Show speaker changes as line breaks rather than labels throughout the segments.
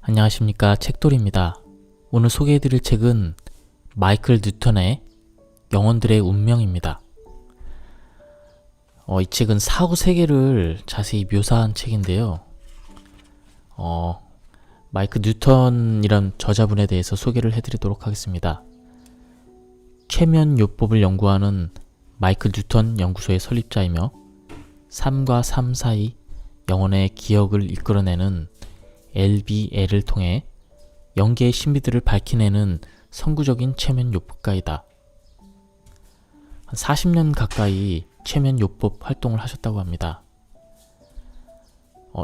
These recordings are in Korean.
안녕하십니까, 책돌이입니다. 오늘 소개해드릴 책은 마이클 뉴턴의 영혼들의 운명입니다. 이 책은 사후 세계를 자세히 묘사한 책인데요. 마이클 뉴턴이란 저자분에 대해서 소개를 해드리도록 하겠습니다. 최면요법을 연구하는 마이클 뉴턴 연구소의 설립자이며 삶과 삶 사이 영혼의 기억을 이끌어내는 LBL을 통해 영계의 신비들을 밝혀내는 선구적인 최면요법가이다. 한 40년 가까이 최면요법 활동을 하셨다고 합니다.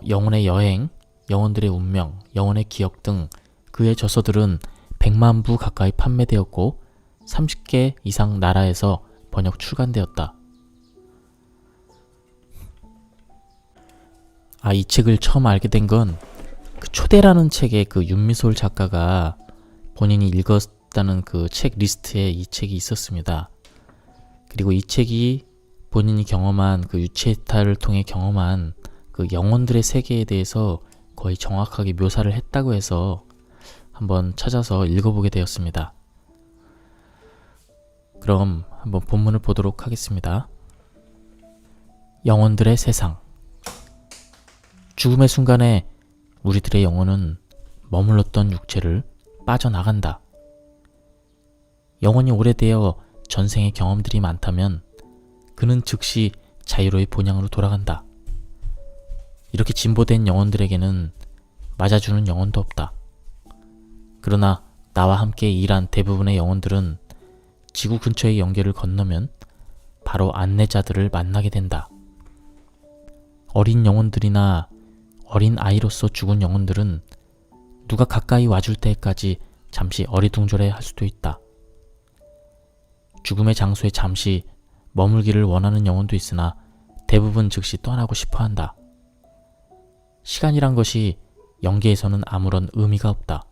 영혼의 여행, 영혼들의 운명, 영혼의 기억 등 그의 저서들은 100만 부 가까이 판매되었고 30개 이상 나라에서 번역 출간되었다. 이 책을 처음 알게 된 건 그 초대라는 책의 그 윤미솔 작가가 본인이 읽었다는 그 책 리스트에 이 책이 있었습니다. 그리고 이 책이 본인이 경험한 그 유체이탈을 통해 경험한 그 영혼들의 세계에 대해서 거의 정확하게 묘사를 했다고 해서 한번 찾아서 읽어보게 되었습니다. 그럼 한번 본문을 보도록 하겠습니다. 영혼들의 세상. 죽음의 순간에 우리들의 영혼은 머물렀던 육체를 빠져나간다. 영혼이 오래되어 전생의 경험들이 많다면 그는 즉시 자유로의 본향으로 돌아간다. 이렇게 진보된 영혼들에게는 맞아주는 영혼도 없다. 그러나 나와 함께 일한 대부분의 영혼들은 지구 근처의 영계를 건너면 바로 안내자들을 만나게 된다. 어린 영혼들이나 어린 아이로서 죽은 영혼들은 누가 가까이 와줄 때까지 잠시 어리둥절해 할 수도 있다. 죽음의 장소에 잠시 머물기를 원하는 영혼도 있으나 대부분 즉시 떠나고 싶어 한다. 시간이란 것이 영계에서는 아무런 의미가 없다.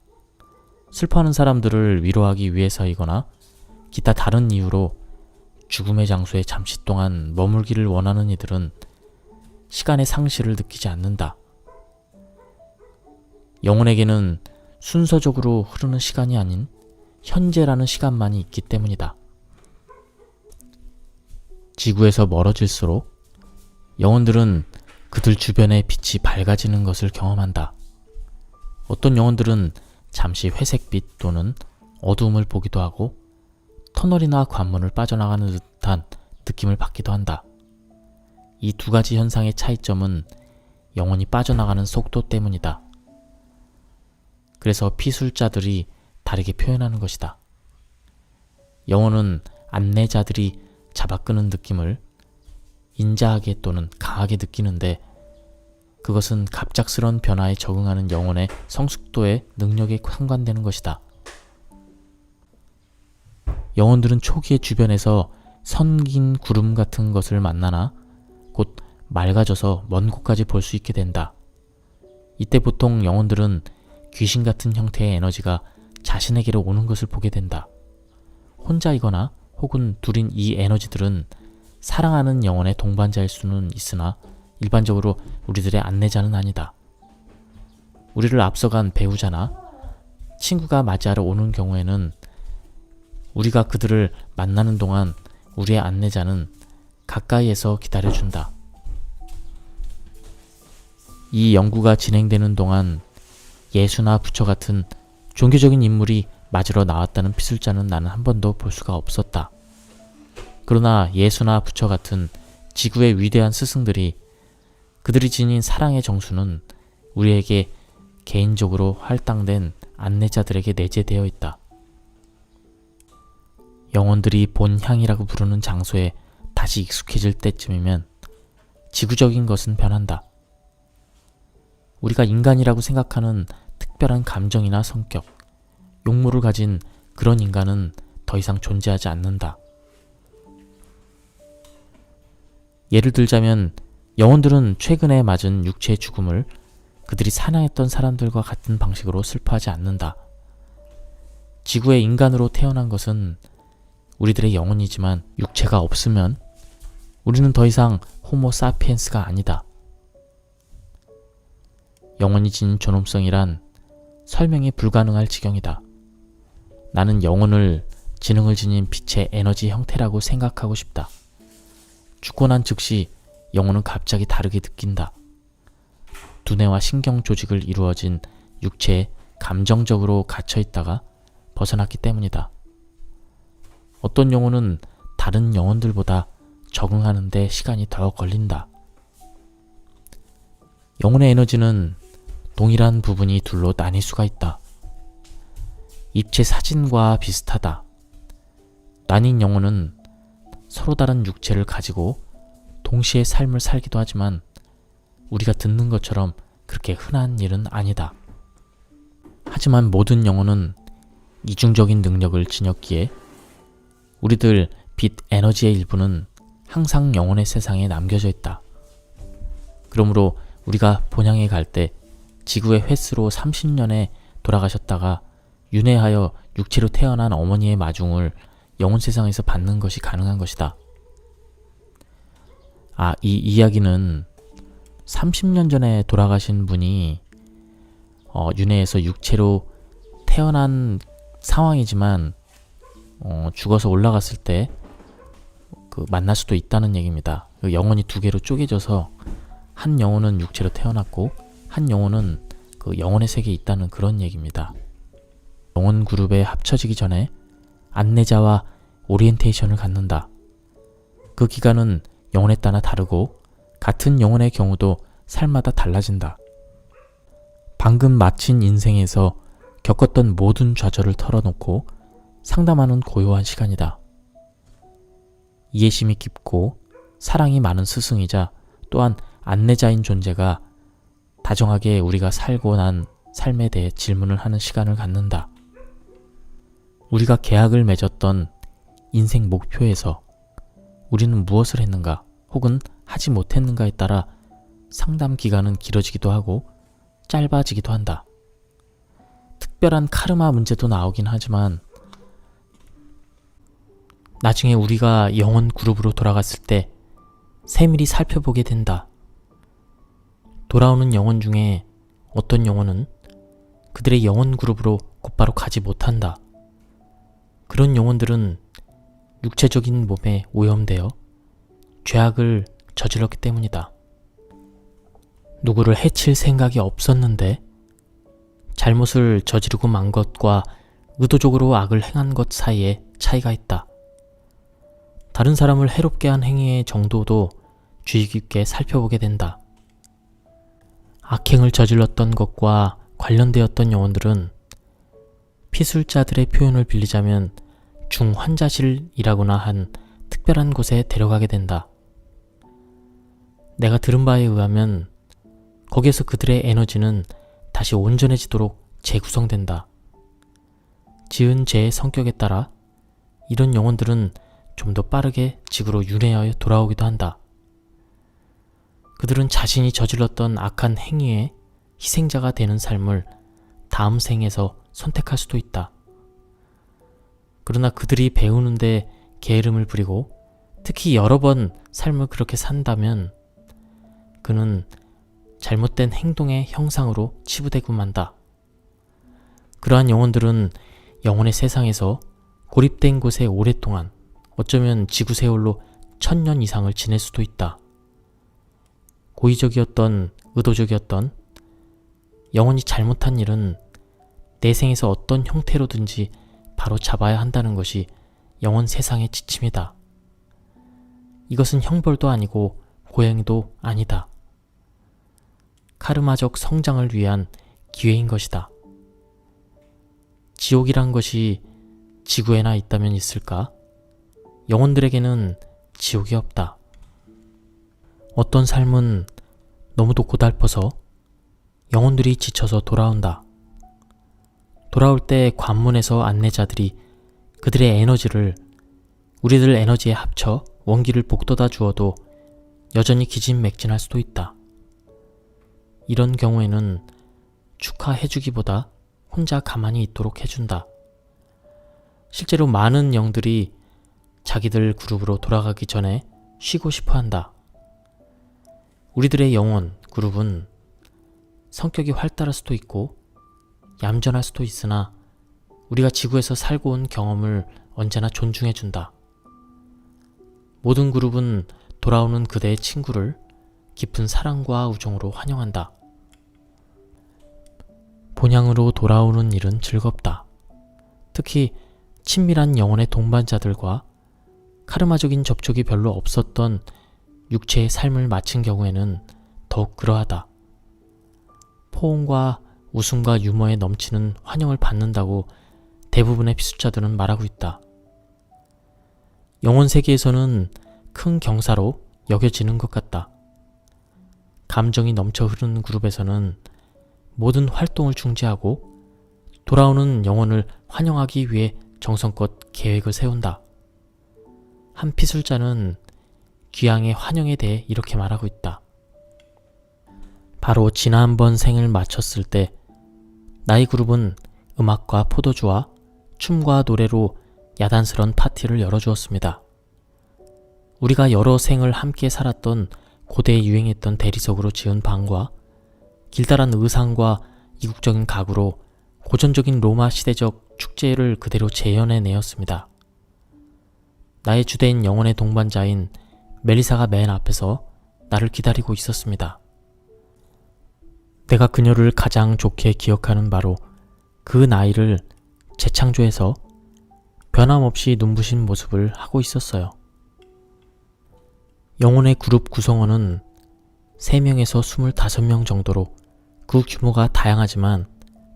슬퍼하는 사람들을 위로하기 위해서이거나 기타 다른 이유로 죽음의 장소에 잠시 동안 머물기를 원하는 이들은 시간의 상실을 느끼지 않는다. 영혼에게는 순서적으로 흐르는 시간이 아닌 현재라는 시간만이 있기 때문이다. 지구에서 멀어질수록 영혼들은 그들 주변의 빛이 밝아지는 것을 경험한다. 어떤 영혼들은 잠시 회색빛 또는 어두움을 보기도 하고 터널이나 관문을 빠져나가는 듯한 느낌을 받기도 한다. 이 두 가지 현상의 차이점은 영혼이 빠져나가는 속도 때문이다. 그래서 피술자들이 다르게 표현하는 것이다. 영혼은 안내자들이 잡아끄는 느낌을 인자하게 또는 강하게 느끼는데 그것은 갑작스러운 변화에 적응하는 영혼의 성숙도의 능력에 상관되는 것이다. 영혼들은 초기에 주변에서 선긴 구름 같은 것을 만나나 곧 맑아져서 먼 곳까지 볼 수 있게 된다. 이때 보통 영혼들은 귀신 같은 형태의 에너지가 자신에게로 오는 것을 보게 된다. 혼자이거나 혹은 둘인 이 에너지들은 사랑하는 영혼의 동반자일 수는 있으나 일반적으로 우리들의 안내자는 아니다. 우리를 앞서간 배우자나 친구가 맞이하러 오는 경우에는 우리가 그들을 만나는 동안 우리의 안내자는 가까이에서 기다려준다. 이 연구가 진행되는 동안 예수나 부처 같은 종교적인 인물이 맞으러 나왔다는 피술자는 나는 한 번도 볼 수가 없었다. 그러나 예수나 부처 같은 지구의 위대한 스승들이 그들이 지닌 사랑의 정수는 우리에게 개인적으로 할당된 안내자들에게 내재되어 있다. 영혼들이 본향이라고 부르는 장소에 다시 익숙해질 때쯤이면 지구적인 것은 변한다. 우리가 인간이라고 생각하는 특별한 감정이나 성격, 용모를 가진 그런 인간은 더 이상 존재하지 않는다. 예를 들자면 영혼들은 최근에 맞은 육체의 죽음을 그들이 사랑했던 사람들과 같은 방식으로 슬퍼하지 않는다. 지구의 인간으로 태어난 것은 우리들의 영혼이지만 육체가 없으면 우리는 더 이상 호모 사피엔스가 아니다. 영혼이 지닌 존엄성이란 설명이 불가능할 지경이다. 나는 영혼을 지능을 지닌 빛의 에너지 형태라고 생각하고 싶다. 죽고 난 즉시 영혼은 갑자기 다르게 느낀다. 두뇌와 신경 조직을 이루어진 육체에 감정적으로 갇혀 있다가 벗어났기 때문이다. 어떤 영혼은 다른 영혼들보다 적응하는 데 시간이 더 걸린다. 영혼의 에너지는 동일한 부분이 둘로 나뉠 수가 있다. 입체 사진과 비슷하다. 나뉜 영혼은 서로 다른 육체를 가지고 동시에 삶을 살기도 하지만 우리가 듣는 것처럼 그렇게 흔한 일은 아니다. 하지만 모든 영혼은 이중적인 능력을 지녔기에 우리들 빛 에너지의 일부는 항상 영혼의 세상에 남겨져 있다. 그러므로 우리가 본향에 갈 때 지구의 횟수로 30년에 돌아가셨다가 윤회하여 육체로 태어난 어머니의 마중을 영혼 세상에서 받는 것이 가능한 것이다. 이 이야기는 30년 전에 돌아가신 분이 윤회에서 육체로 태어난 상황이지만 죽어서 올라갔을 때 만날 수도 있다는 얘기입니다. 영혼이 두 개로 쪼개져서 한 영혼은 육체로 태어났고 한 영혼은 그 영혼의 세계에 있다는 그런 얘기입니다. 영혼 그룹에 합쳐지기 전에 안내자와 오리엔테이션을 갖는다. 그 기간은 영혼에 따라 다르고 같은 영혼의 경우도 살마다 달라진다. 방금 마친 인생에서 겪었던 모든 좌절을 털어놓고 상담하는 고요한 시간이다. 이해심이 깊고 사랑이 많은 스승이자 또한 안내자인 존재가 다정하게 우리가 살고 난 삶에 대해 질문을 하는 시간을 갖는다. 우리가 계약을 맺었던 인생 목표에서 우리는 무엇을 했는가 혹은 하지 못했는가에 따라 상담 기간은 길어지기도 하고 짧아지기도 한다. 특별한 카르마 문제도 나오긴 하지만 나중에 우리가 영혼 그룹으로 돌아갔을 때 세밀히 살펴보게 된다. 돌아오는 영혼 중에 어떤 영혼은 그들의 영혼 그룹으로 곧바로 가지 못한다. 그런 영혼들은 육체적인 몸에 오염되어 죄악을 저질렀기 때문이다. 누구를 해칠 생각이 없었는데 잘못을 저지르고 만 것과 의도적으로 악을 행한 것 사이에 차이가 있다. 다른 사람을 해롭게 한 행위의 정도도 주의 깊게 살펴보게 된다. 악행을 저질렀던 것과 관련되었던 영혼들은 피술자들의 표현을 빌리자면 중환자실이라고나 한 특별한 곳에 데려가게 된다. 내가 들은 바에 의하면 거기에서 그들의 에너지는 다시 온전해지도록 재구성된다. 지은 죄의 성격에 따라 이런 영혼들은 좀 더 빠르게 지구로 윤회하여 돌아오기도 한다. 그들은 자신이 저질렀던 악한 행위의 희생자가 되는 삶을 다음 생에서 선택할 수도 있다. 그러나 그들이 배우는데 게으름을 부리고 특히 여러 번 삶을 그렇게 산다면 그는 잘못된 행동의 형상으로 치부되고 만다. 그러한 영혼들은 영혼의 세상에서 고립된 곳에 오랫동안 어쩌면 지구 세월로 1000년 이상을 지낼 수도 있다. 고의적이었던 의도적이었던 영혼이 잘못한 일은 내 생에서 어떤 형태로든지 바로 잡아야 한다는 것이 영혼 세상의 지침이다. 이것은 형벌도 아니고 고행도 아니다. 카르마적 성장을 위한 기회인 것이다. 지옥이란 것이 지구에나 있다면 있을까? 영혼들에게는 지옥이 없다. 어떤 삶은 너무도 고달퍼서 영혼들이 지쳐서 돌아온다. 돌아올 때 관문에서 안내자들이 그들의 에너지를 우리들 에너지에 합쳐 원기를 복돋아 주어도 여전히 기진맥진할 수도 있다. 이런 경우에는 축하해주기보다 혼자 가만히 있도록 해준다. 실제로 많은 영들이 자기들 그룹으로 돌아가기 전에 쉬고 싶어 한다. 우리들의 영혼 그룹은 성격이 활달할 수도 있고 얌전할 수도 있으나 우리가 지구에서 살고 온 경험을 언제나 존중해준다. 모든 그룹은 돌아오는 그대의 친구를 깊은 사랑과 우정으로 환영한다. 본향으로 돌아오는 일은 즐겁다. 특히 친밀한 영혼의 동반자들과 카르마적인 접촉이 별로 없었던 육체의 삶을 마친 경우에는 더욱 그러하다. 포옹과 웃음과 유머에 넘치는 환영을 받는다고 대부분의 피술자들은 말하고 있다. 영혼 세계에서는 큰 경사로 여겨지는 것 같다. 감정이 넘쳐 흐르는 그룹에서는 모든 활동을 중지하고 돌아오는 영혼을 환영하기 위해 정성껏 계획을 세운다. 한 피술자는 귀향의 환영에 대해 이렇게 말하고 있다. 바로 지난번 생을 마쳤을 때 나의 그룹은 음악과 포도주와 춤과 노래로 야단스런 파티를 열어주었습니다. 우리가 여러 생을 함께 살았던 고대에 유행했던 대리석으로 지은 방과 길다란 의상과 이국적인 가구로 고전적인 로마 시대적 축제를 그대로 재현해내었습니다. 나의 주대인 영혼의 동반자인 멜리사가 맨 앞에서 나를 기다리고 있었습니다. 내가 그녀를 가장 좋게 기억하는 바로 그 나이를 재창조해서 변함없이 눈부신 모습을 하고 있었어요. 영혼의 그룹 구성원은 3명에서 25명 정도로 그 규모가 다양하지만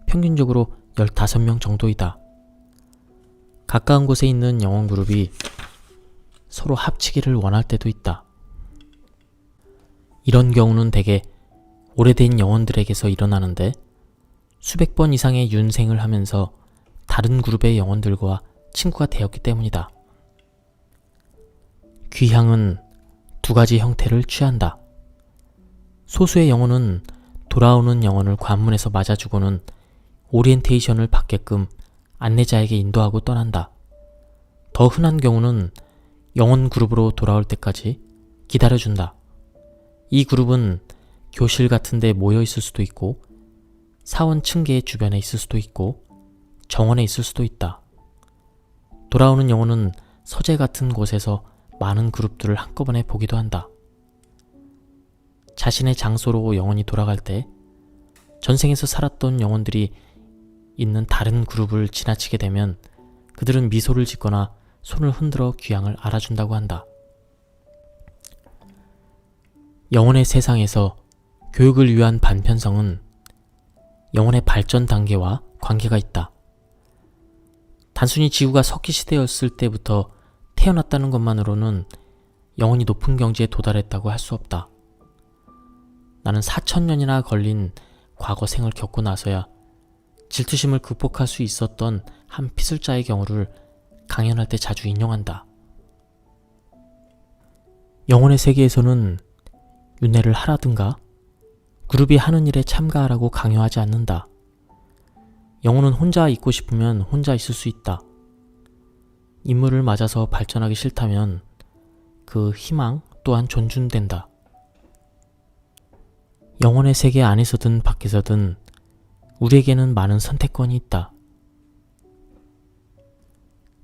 평균적으로 15명 정도이다. 가까운 곳에 있는 영혼 그룹이 서로 합치기를 원할 때도 있다. 이런 경우는 대개 오래된 영혼들에게서 일어나는데 수백 번 이상의 윤생을 하면서 다른 그룹의 영혼들과 친구가 되었기 때문이다. 귀향은 2가지 형태를 취한다. 소수의 영혼은 돌아오는 영혼을 관문에서 맞아주고는 오리엔테이션을 받게끔 안내자에게 인도하고 떠난다. 더 흔한 경우는 영혼 그룹으로 돌아올 때까지 기다려준다. 이 그룹은 교실 같은 데 모여 있을 수도 있고 사원 층계 주변에 있을 수도 있고 정원에 있을 수도 있다. 돌아오는 영혼은 서재 같은 곳에서 많은 그룹들을 한꺼번에 보기도 한다. 자신의 장소로 영혼이 돌아갈 때 전생에서 살았던 영혼들이 있는 다른 그룹을 지나치게 되면 그들은 미소를 짓거나 손을 흔들어 귀향을 알아준다고 한다. 영혼의 세상에서 교육을 위한 반편성은 영혼의 발전 단계와 관계가 있다. 단순히 지구가 석기 시대였을 때부터 태어났다는 것만으로는 영혼이 높은 경지에 도달했다고 할 수 없다. 나는 4000년이나 걸린 과거 생을 겪고 나서야 질투심을 극복할 수 있었던 한 피술자의 경우를 강연할 때 자주 인용한다. 영혼의 세계에서는 윤회를 하라든가 그룹이 하는 일에 참가하라고 강요하지 않는다. 영혼은 혼자 있고 싶으면 혼자 있을 수 있다. 인물을 맞아서 발전하기 싫다면 그 희망 또한 존중된다. 영혼의 세계 안에서든 밖에서든 우리에게는 많은 선택권이 있다.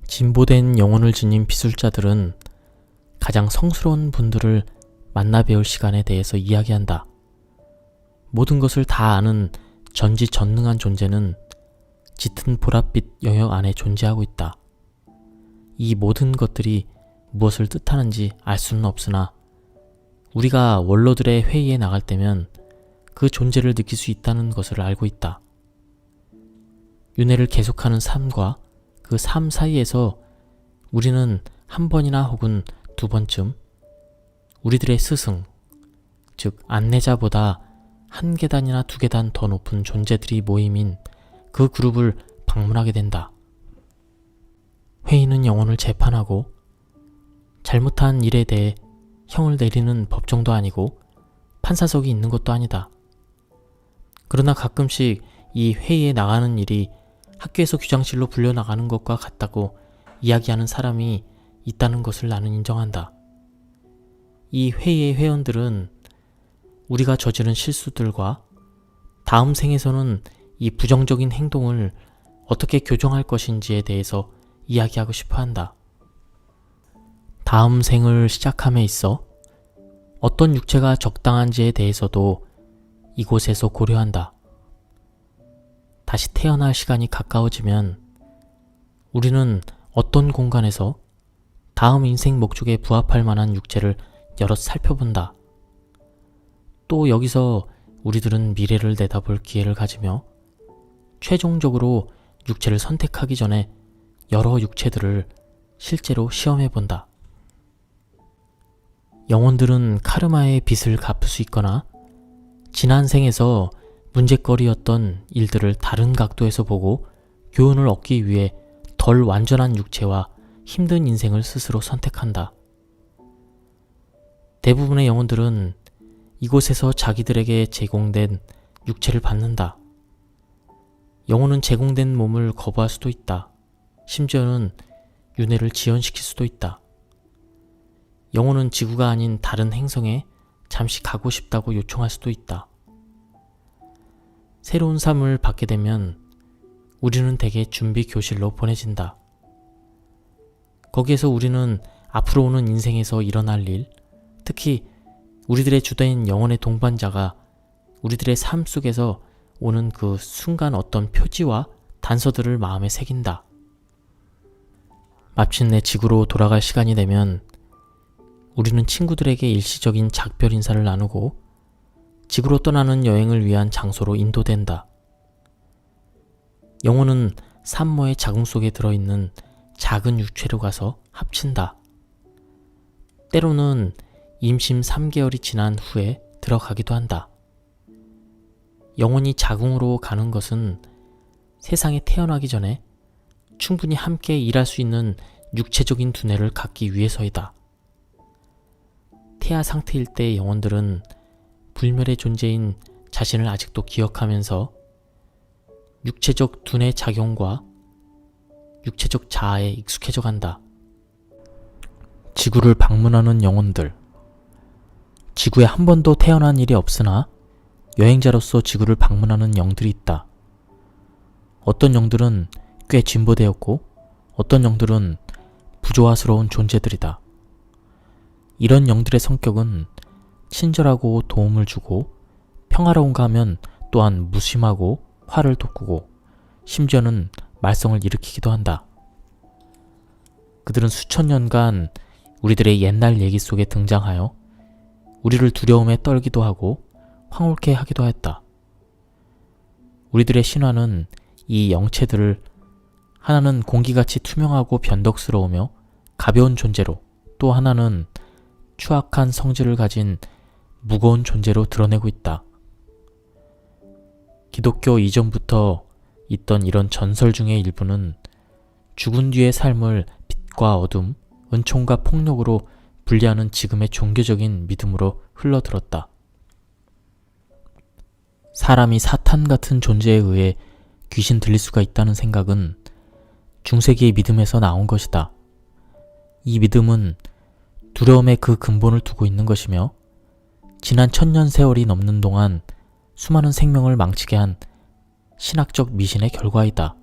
진보된 영혼을 지닌 피술자들은 가장 성스러운 분들을 만나 배울 시간에 대해서 이야기한다. 모든 것을 다 아는 전지전능한 존재는 짙은 보랏빛 영역 안에 존재하고 있다. 이 모든 것들이 무엇을 뜻하는지 알 수는 없으나 우리가 원로들의 회의에 나갈 때면 그 존재를 느낄 수 있다는 것을 알고 있다. 윤회를 계속하는 삶과 그 삶 사이에서 우리는 한 번이나 혹은 2번쯤 우리들의 스승, 즉 안내자보다 1계단이나 2계단 더 높은 존재들이 모임인 그 그룹을 방문하게 된다. 회의는 영혼을 재판하고 잘못한 일에 대해 형을 내리는 법정도 아니고 판사석이 있는 것도 아니다. 그러나 가끔씩 이 회의에 나가는 일이 학교에서 규장실로 불려나가는 것과 같다고 이야기하는 사람이 있다는 것을 나는 인정한다. 이 회의의 회원들은 우리가 저지른 실수들과 다음 생에서는 이 부정적인 행동을 어떻게 교정할 것인지에 대해서 이야기하고 싶어 한다. 다음 생을 시작함에 있어 어떤 육체가 적당한지에 대해서도 이곳에서 고려한다. 다시 태어날 시간이 가까워지면 우리는 어떤 공간에서 다음 인생 목적에 부합할 만한 육체를 여럿 살펴본다. 또 여기서 우리들은 미래를 내다볼 기회를 가지며 최종적으로 육체를 선택하기 전에 여러 육체들을 실제로 시험해본다. 영혼들은 카르마의 빚을 갚을 수 있거나 지난 생에서 문제거리였던 일들을 다른 각도에서 보고 교훈을 얻기 위해 덜 완전한 육체와 힘든 인생을 스스로 선택한다. 대부분의 영혼들은 이곳에서 자기들에게 제공된 육체를 받는다. 영혼은 제공된 몸을 거부할 수도 있다. 심지어는 윤회를 지연시킬 수도 있다. 영혼은 지구가 아닌 다른 행성에 잠시 가고 싶다고 요청할 수도 있다. 새로운 삶을 받게 되면 우리는 대개 준비 교실로 보내진다. 거기에서 우리는 앞으로 오는 인생에서 일어날 일, 특히 우리들의 주된 영혼의 동반자가 우리들의 삶 속에서 오는 그 순간 어떤 표지와 단서들을 마음에 새긴다. 마침내 지구로 돌아갈 시간이 되면 우리는 친구들에게 일시적인 작별 인사를 나누고 지구로 떠나는 여행을 위한 장소로 인도된다. 영혼은 산모의 자궁 속에 들어있는 작은 육체로 가서 합친다. 때로는 임신 3개월이 지난 후에 들어가기도 한다. 영혼이 자궁으로 가는 것은 세상에 태어나기 전에 충분히 함께 일할 수 있는 육체적인 두뇌를 갖기 위해서이다. 태아 상태일 때 영혼들은 불멸의 존재인 자신을 아직도 기억하면서 육체적 두뇌 작용과 육체적 자아에 익숙해져 간다. 지구를 방문하는 영혼들. 지구에 한 번도 태어난 일이 없으나 여행자로서 지구를 방문하는 영들이 있다. 어떤 영들은 꽤 진보되었고 어떤 영들은 부조화스러운 존재들이다. 이런 영들의 성격은 친절하고 도움을 주고 평화로운가 하면 또한 무심하고 화를 돋구고 심지어는 말썽을 일으키기도 한다. 그들은 수천 년간 우리들의 옛날 얘기 속에 등장하여 우리를 두려움에 떨기도 하고 황홀케 하기도 하였다. 우리들의 신화는 이 영체들을 하나는 공기같이 투명하고 변덕스러우며 가벼운 존재로, 또 하나는 추악한 성질을 가진 무거운 존재로 드러내고 있다. 기독교 이전부터 있던 이런 전설 중의 일부는 죽은 뒤의 삶을 빛과 어둠, 은총과 폭력으로 분리하는 지금의 종교적인 믿음으로 흘러들었다. 사람이 사탄 같은 존재에 의해 귀신 들릴 수가 있다는 생각은 중세기의 믿음에서 나온 것이다. 이 믿음은 두려움의 그 근본을 두고 있는 것이며 지난 1000년 세월이 넘는 동안 수많은 생명을 망치게 한 신학적 미신의 결과이다.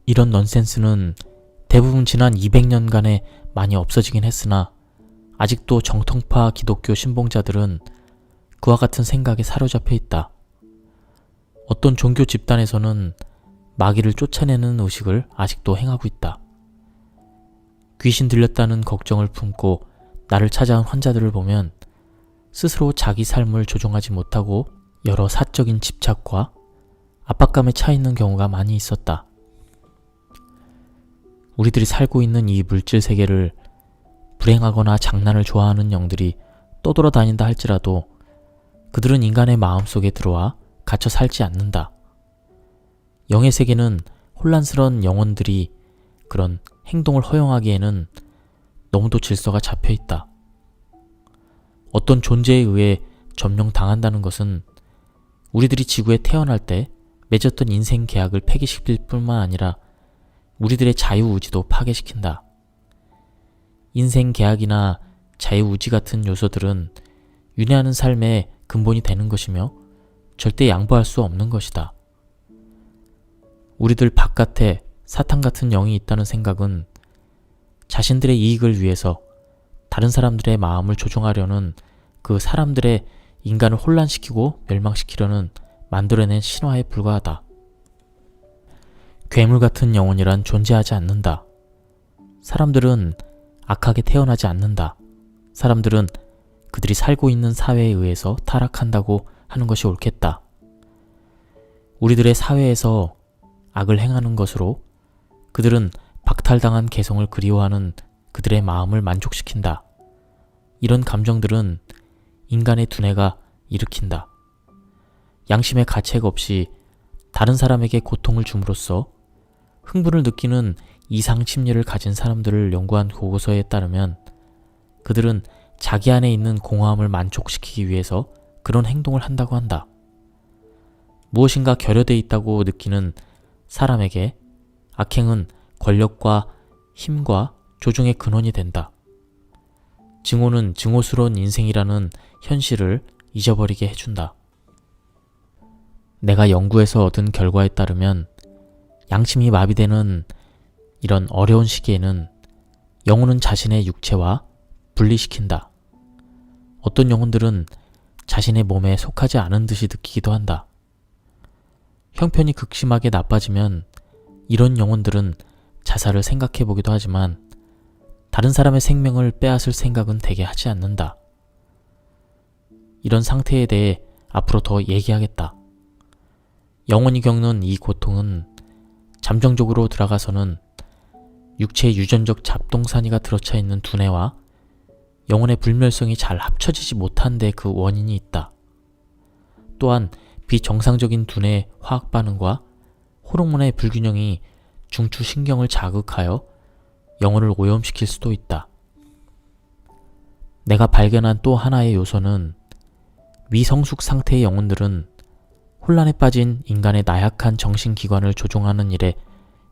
이런 넌센스는 대부분 지난 200년간에 많이 없어지긴 했으나 아직도 정통파 기독교 신봉자들은 그와 같은 생각에 사로잡혀 있다. 어떤 종교 집단에서는 마귀를 쫓아내는 의식을 아직도 행하고 있다. 귀신 들렸다는 걱정을 품고 나를 찾아온 환자들을 보면 스스로 자기 삶을 조종하지 못하고 여러 사적인 집착과 압박감에 차 있는 경우가 많이 있었다. 우리들이 살고 있는 이 물질 세계를 불행하거나 장난을 좋아하는 영들이 떠돌아다닌다 할지라도 그들은 인간의 마음속에 들어와 갇혀 살지 않는다. 영의 세계는 혼란스러운 영혼들이 그런 행동을 허용하기에는 너무도 질서가 잡혀 있다. 어떤 존재에 의해 점령당한다는 것은 우리들이 지구에 태어날 때 맺었던 인생 계약을 폐기시킬 뿐만 아니라 우리들의 자유의지도 파괴시킨다. 인생 계약이나 자유의지 같은 요소들은 윤회하는 삶의 근본이 되는 것이며 절대 양보할 수 없는 것이다. 우리들 바깥에 사탄 같은 영이 있다는 생각은 자신들의 이익을 위해서 다른 사람들의 마음을 조종하려는 그 사람들의 인간을 혼란시키고 멸망시키려는 만들어낸 신화에 불과하다. 괴물 같은 영혼이란 존재하지 않는다. 사람들은 악하게 태어나지 않는다. 사람들은 그들이 살고 있는 사회에 의해서 타락한다고 하는 것이 옳겠다. 우리들의 사회에서 악을 행하는 것으로 그들은 박탈당한 개성을 그리워하는 그들의 마음을 만족시킨다. 이런 감정들은 인간의 두뇌가 일으킨다. 양심의 가책 없이 다른 사람에게 고통을 줌으로써 흥분을 느끼는 이상 심리를 가진 사람들을 연구한 보고서에 따르면 그들은 자기 안에 있는 공허함을 만족시키기 위해서 그런 행동을 한다고 한다. 무엇인가 결여되어 있다고 느끼는 사람에게 악행은 권력과 힘과 조종의 근원이 된다. 증오는 증오스러운 인생이라는 현실을 잊어버리게 해준다. 내가 연구에서 얻은 결과에 따르면 양심이 마비되는 이런 어려운 시기에는 영혼은 자신의 육체와 분리시킨다. 어떤 영혼들은 자신의 몸에 속하지 않은 듯이 느끼기도 한다. 형편이 극심하게 나빠지면 이런 영혼들은 자살을 생각해 보기도 하지만 다른 사람의 생명을 빼앗을 생각은 대개 하지 않는다. 이런 상태에 대해 앞으로 더 얘기하겠다. 영혼이 겪는 이 고통은 잠정적으로 들어가서는 육체의 유전적 잡동사니가 들어차 있는 두뇌와 영혼의 불멸성이 잘 합쳐지지 못한 데 그 원인이 있다. 또한 비정상적인 두뇌 화학 반응과 호르몬의 불균형이 중추신경을 자극하여 영혼을 오염시킬 수도 있다. 내가 발견한 또 하나의 요소는 미성숙 상태의 영혼들은 혼란에 빠진 인간의 나약한 정신기관을 조종하는 일에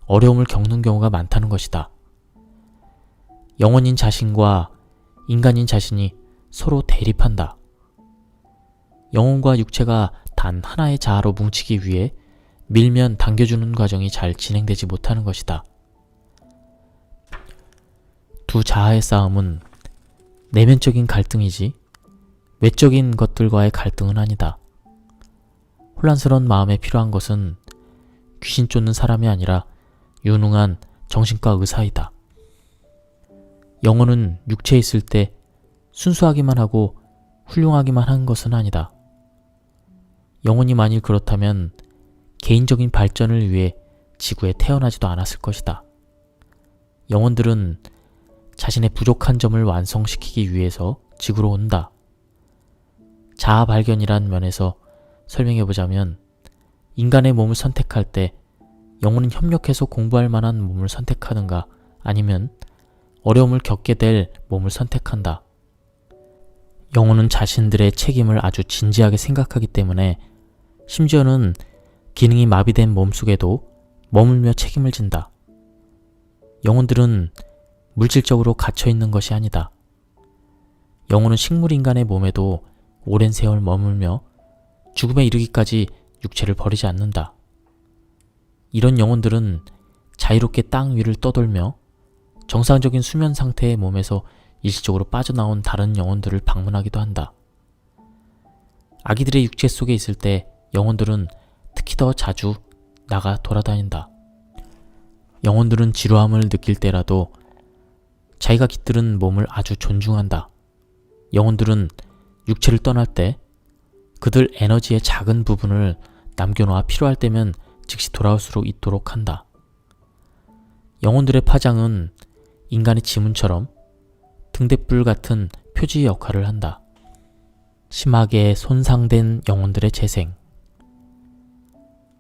어려움을 겪는 경우가 많다는 것이다. 영혼인 자신과 인간인 자신이 서로 대립한다. 영혼과 육체가 단 하나의 자아로 뭉치기 위해 밀면 당겨주는 과정이 잘 진행되지 못하는 것이다. 두 자아의 싸움은 내면적인 갈등이지 외적인 것들과의 갈등은 아니다. 혼란스러운 마음에 필요한 것은 귀신 쫓는 사람이 아니라 유능한 정신과 의사이다. 영혼은 육체에 있을 때 순수하기만 하고 훌륭하기만 한 것은 아니다. 영혼이 만일 그렇다면 개인적인 발전을 위해 지구에 태어나지도 않았을 것이다. 영혼들은 자신의 부족한 점을 완성시키기 위해서 지구로 온다. 자아 발견이란 면에서 설명해보자면 인간의 몸을 선택할 때 영혼은 협력해서 공부할 만한 몸을 선택하는가 아니면 어려움을 겪게 될 몸을 선택한다. 영혼은 자신들의 책임을 아주 진지하게 생각하기 때문에 심지어는 기능이 마비된 몸속에도 머물며 책임을 진다. 영혼들은 물질적으로 갇혀있는 것이 아니다. 영혼은 식물인간의 몸에도 오랜 세월 머물며 죽음에 이르기까지 육체를 버리지 않는다. 이런 영혼들은 자유롭게 땅 위를 떠돌며 정상적인 수면 상태의 몸에서 일시적으로 빠져나온 다른 영혼들을 방문하기도 한다. 아기들의 육체 속에 있을 때 영혼들은 특히 더 자주 나가 돌아다닌다. 영혼들은 지루함을 느낄 때라도 자기가 깃들은 몸을 아주 존중한다. 영혼들은 육체를 떠날 때 그들 에너지의 작은 부분을 남겨놓아 필요할 때면 즉시 돌아올 수 있도록 한다. 영혼들의 파장은 인간의 지문처럼 등대불 같은 표지 역할을 한다. 심하게 손상된 영혼들의 재생.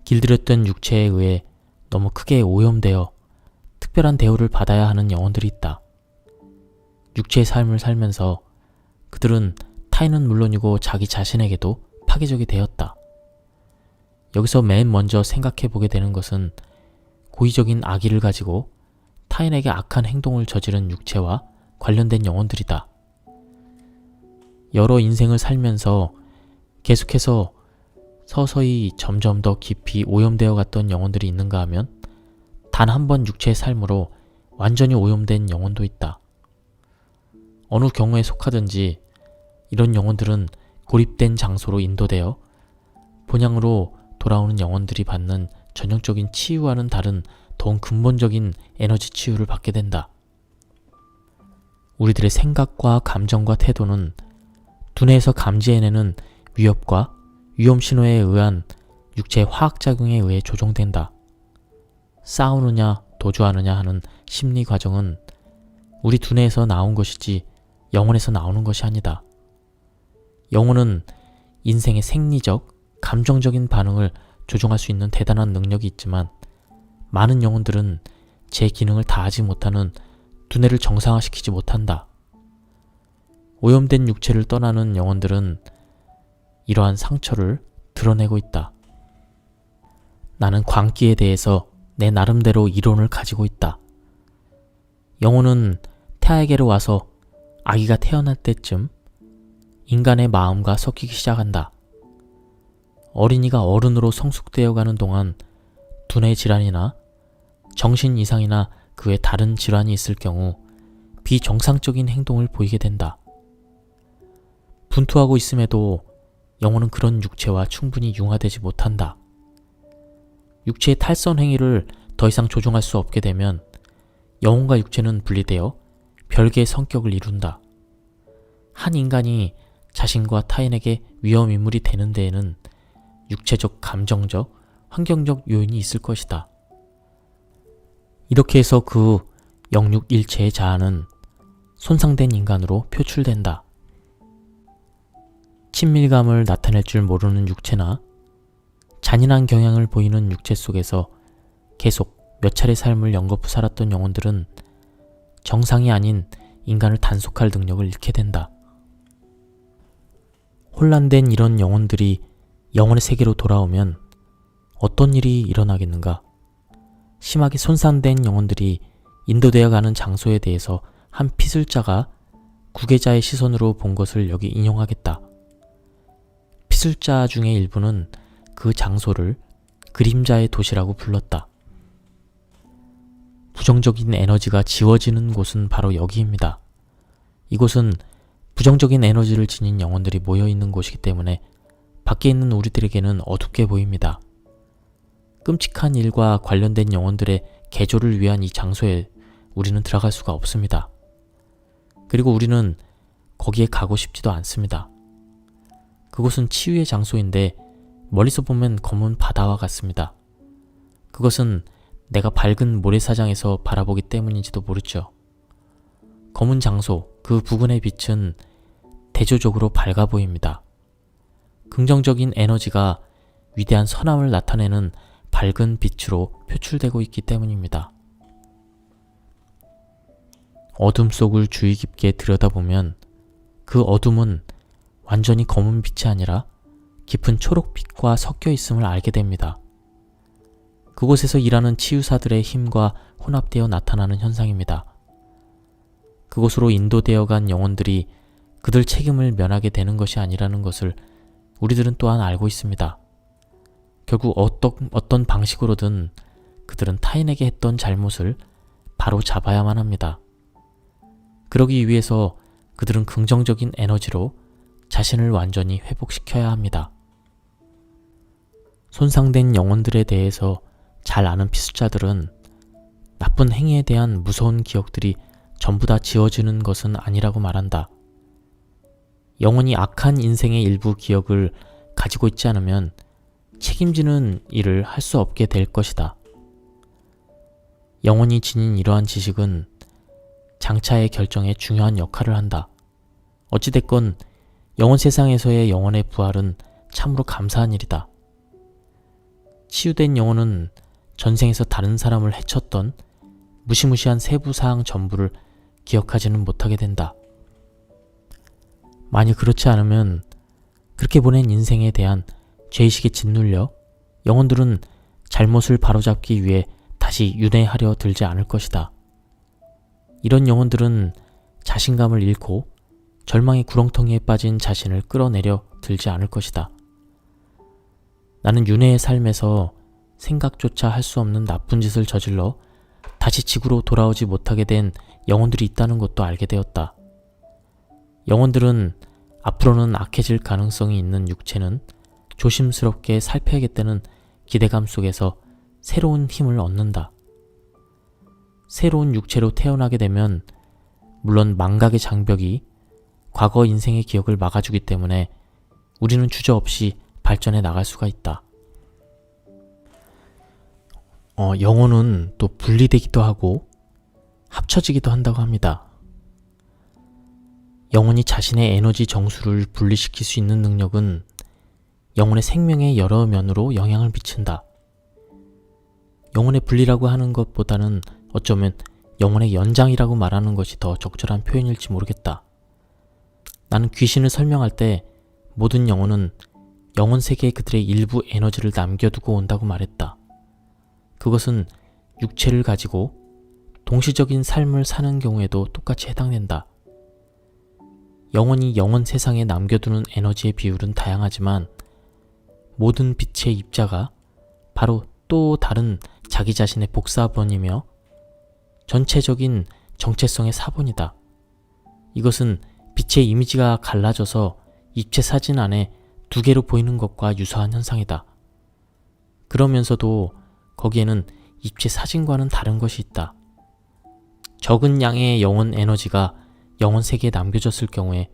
길들였던 육체에 의해 너무 크게 오염되어 특별한 대우를 받아야 하는 영혼들이 있다. 육체의 삶을 살면서 그들은 타인은 물론이고 자기 자신에게도 파괴적이 되었다. 여기서 맨 먼저 생각해 보게 되는 것은 고의적인 악의를 가지고 타인에게 악한 행동을 저지른 육체와 관련된 영혼들이다. 여러 인생을 살면서 계속해서 서서히 점점 더 깊이 오염되어 갔던 영혼들이 있는가 하면 단 한 번 육체의 삶으로 완전히 오염된 영혼도 있다. 어느 경우에 속하든지 이런 영혼들은 고립된 장소로 인도되어 본향으로 돌아오는 영혼들이 받는 전형적인 치유와는 다른 더욱 근본적인 에너지 치유를 받게 된다. 우리들의 생각과 감정과 태도는 두뇌에서 감지해내는 위협과 위험 신호에 의한 육체의 화학작용에 의해 조종된다. 싸우느냐 도주하느냐 하는 심리 과정은 우리 두뇌에서 나온 것이지 영혼에서 나오는 것이 아니다. 영혼은 인생의 생리적, 감정적인 반응을 조종할 수 있는 대단한 능력이 있지만 많은 영혼들은 제 기능을 다하지 못하는 두뇌를 정상화시키지 못한다. 오염된 육체를 떠나는 영혼들은 이러한 상처를 드러내고 있다. 나는 광기에 대해서 내 나름대로 이론을 가지고 있다. 영혼은 태아에게로 와서 아기가 태어날 때쯤 인간의 마음과 섞이기 시작한다. 어린이가 어른으로 성숙되어 가는 동안 두뇌 질환이나 정신 이상이나 그 외 다른 질환이 있을 경우 비정상적인 행동을 보이게 된다. 분투하고 있음에도 영혼은 그런 육체와 충분히 융화되지 못한다. 육체의 탈선 행위를 더 이상 조종할 수 없게 되면 영혼과 육체는 분리되어 별개의 성격을 이룬다. 한 인간이 자신과 타인에게 위험 인물이 되는 데에는 육체적, 감정적, 환경적 요인이 있을 것이다. 이렇게 해서 그 영육일체의 자아는 손상된 인간으로 표출된다. 친밀감을 나타낼 줄 모르는 육체나 잔인한 경향을 보이는 육체 속에서 계속 몇 차례 삶을 연거푸 살았던 영혼들은 정상이 아닌 인간을 단속할 능력을 잃게 된다. 혼란된 이런 영혼들이 영혼의 세계로 돌아오면 어떤 일이 일어나겠는가? 심하게 손상된 영혼들이 인도되어 가는 장소에 대해서 한 피술자가 구계자의 시선으로 본 것을 여기 인용하겠다. 피술자 중에 일부는 그 장소를 그림자의 도시라고 불렀다. 부정적인 에너지가 지워지는 곳은 바로 여기입니다. 이곳은 부정적인 에너지를 지닌 영혼들이 모여있는 곳이기 때문에 밖에 있는 우리들에게는 어둡게 보입니다. 끔찍한 일과 관련된 영혼들의 개조를 위한 이 장소에 우리는 들어갈 수가 없습니다. 그리고 우리는 거기에 가고 싶지도 않습니다. 그곳은 치유의 장소인데 멀리서 보면 검은 바다와 같습니다. 그것은 내가 밝은 모래사장에서 바라보기 때문인지도 모르죠. 검은 장소, 그 부근의 빛은 대조적으로 밝아 보입니다. 긍정적인 에너지가 위대한 선함을 나타내는 밝은 빛으로 표출되고 있기 때문입니다. 어둠 속을 주의 깊게 들여다보면 그 어둠은 완전히 검은 빛이 아니라 깊은 초록빛과 섞여 있음을 알게 됩니다. 그곳에서 일하는 치유사들의 힘과 혼합되어 나타나는 현상입니다. 그곳으로 인도되어 간 영혼들이 그들 책임을 면하게 되는 것이 아니라는 것을 우리들은 또한 알고 있습니다. 결국 어떤 방식으로든 그들은 타인에게 했던 잘못을 바로 잡아야만 합니다. 그러기 위해서 그들은 긍정적인 에너지로 자신을 완전히 회복시켜야 합니다. 손상된 영혼들에 대해서 잘 아는 피술자들은 나쁜 행위에 대한 무서운 기억들이 전부 다 지워지는 것은 아니라고 말한다. 영혼이 악한 인생의 일부 기억을 가지고 있지 않으면 책임지는 일을 할 수 없게 될 것이다. 영혼이 지닌 이러한 지식은 장차의 결정에 중요한 역할을 한다. 어찌됐건 영혼 세상에서의 영혼의 부활은 참으로 감사한 일이다. 치유된 영혼은 전생에서 다른 사람을 해쳤던 무시무시한 세부사항 전부를 기억하지는 못하게 된다. 만일 그렇지 않으면 그렇게 보낸 인생에 대한 죄의식에 짓눌려 영혼들은 잘못을 바로잡기 위해 다시 윤회하려 들지 않을 것이다. 이런 영혼들은 자신감을 잃고 절망의 구렁텅이에 빠진 자신을 끌어내려 들지 않을 것이다. 나는 윤회의 삶에서 생각조차 할 수 없는 나쁜 짓을 저질러 다시 지구로 돌아오지 못하게 된 영혼들이 있다는 것도 알게 되었다. 영혼들은 앞으로는 악해질 가능성이 있는 육체는 조심스럽게 살펴야겠다는 기대감 속에서 새로운 힘을 얻는다. 새로운 육체로 태어나게 되면 물론 망각의 장벽이 과거 인생의 기억을 막아주기 때문에 우리는 주저없이 발전해 나갈 수가 있다. 영혼은 또 분리되기도 하고 합쳐지기도 한다고 합니다. 영혼이 자신의 에너지 정수를 분리시킬 수 있는 능력은 영혼의 생명의 여러 면으로 영향을 미친다. 영혼의 분리라고 하는 것보다는 어쩌면 영혼의 연장이라고 말하는 것이 더 적절한 표현일지 모르겠다. 나는 귀신을 설명할 때 모든 영혼은 영혼 세계에 그들의 일부 에너지를 남겨두고 온다고 말했다. 그것은 육체를 가지고 동시적인 삶을 사는 경우에도 똑같이 해당된다. 영혼이 영혼 세상에 남겨두는 에너지의 비율은 다양하지만 모든 빛의 입자가 바로 또 다른 자기 자신의 복사본이며 전체적인 정체성의 사본이다. 이것은 빛의 이미지가 갈라져서 입체 사진 안에 두 개로 보이는 것과 유사한 현상이다. 그러면서도 거기에는 입체 사진과는 다른 것이 있다. 적은 양의 영혼 에너지가 영혼 세계에 남겨졌을 경우에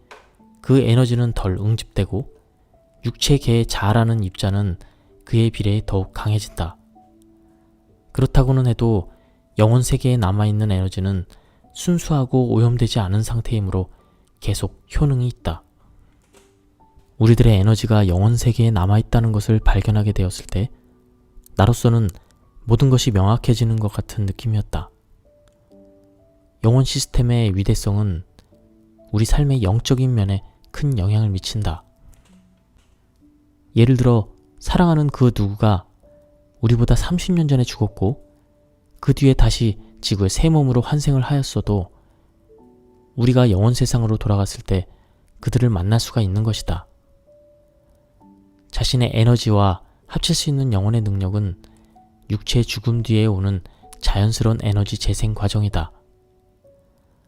그 에너지는 덜 응집되고 육체계에 자아라는 입자는 그에 비례해 더욱 강해진다. 그렇다고는 해도 영혼 세계에 남아있는 에너지는 순수하고 오염되지 않은 상태이므로 계속 효능이 있다. 우리들의 에너지가 영혼 세계에 남아있다는 것을 발견하게 되었을 때 나로서는 모든 것이 명확해지는 것 같은 느낌이었다. 영혼 시스템의 위대성은 우리 삶의 영적인 면에 큰 영향을 미친다. 예를 들어 사랑하는 그 누구가 우리보다 30년 전에 죽었고 그 뒤에 다시 지구의 새 몸으로 환생을 하였어도 우리가 영혼 세상으로 돌아갔을 때 그들을 만날 수가 있는 것이다. 자신의 에너지와 합칠 수 있는 영혼의 능력은 육체의 죽음 뒤에 오는 자연스러운 에너지 재생 과정이다.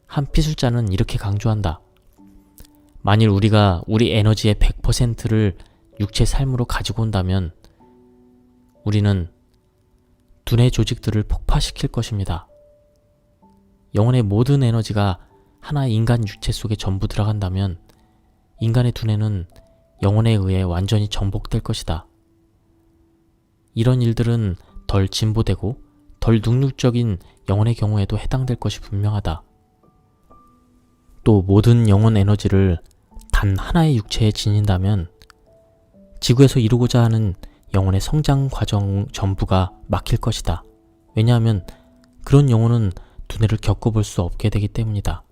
한 피술자는 이렇게 강조한다. 만일 우리가 우리 에너지의 100%를 육체 삶으로 가지고 온다면 우리는 두뇌 조직들을 폭파시킬 것입니다. 영혼의 모든 에너지가 하나의 인간 육체 속에 전부 들어간다면 인간의 두뇌는 영혼에 의해 완전히 정복될 것이다. 이런 일들은 덜 진보되고 덜 능률적인 영혼의 경우에도 해당될 것이 분명하다. 또 모든 영혼 에너지를 단 하나의 육체에 지닌다면 지구에서 이루고자 하는 영혼의 성장 과정 전부가 막힐 것이다. 왜냐하면 그런 영혼은 두뇌를 겪어볼 수 없게 되기 때문이다.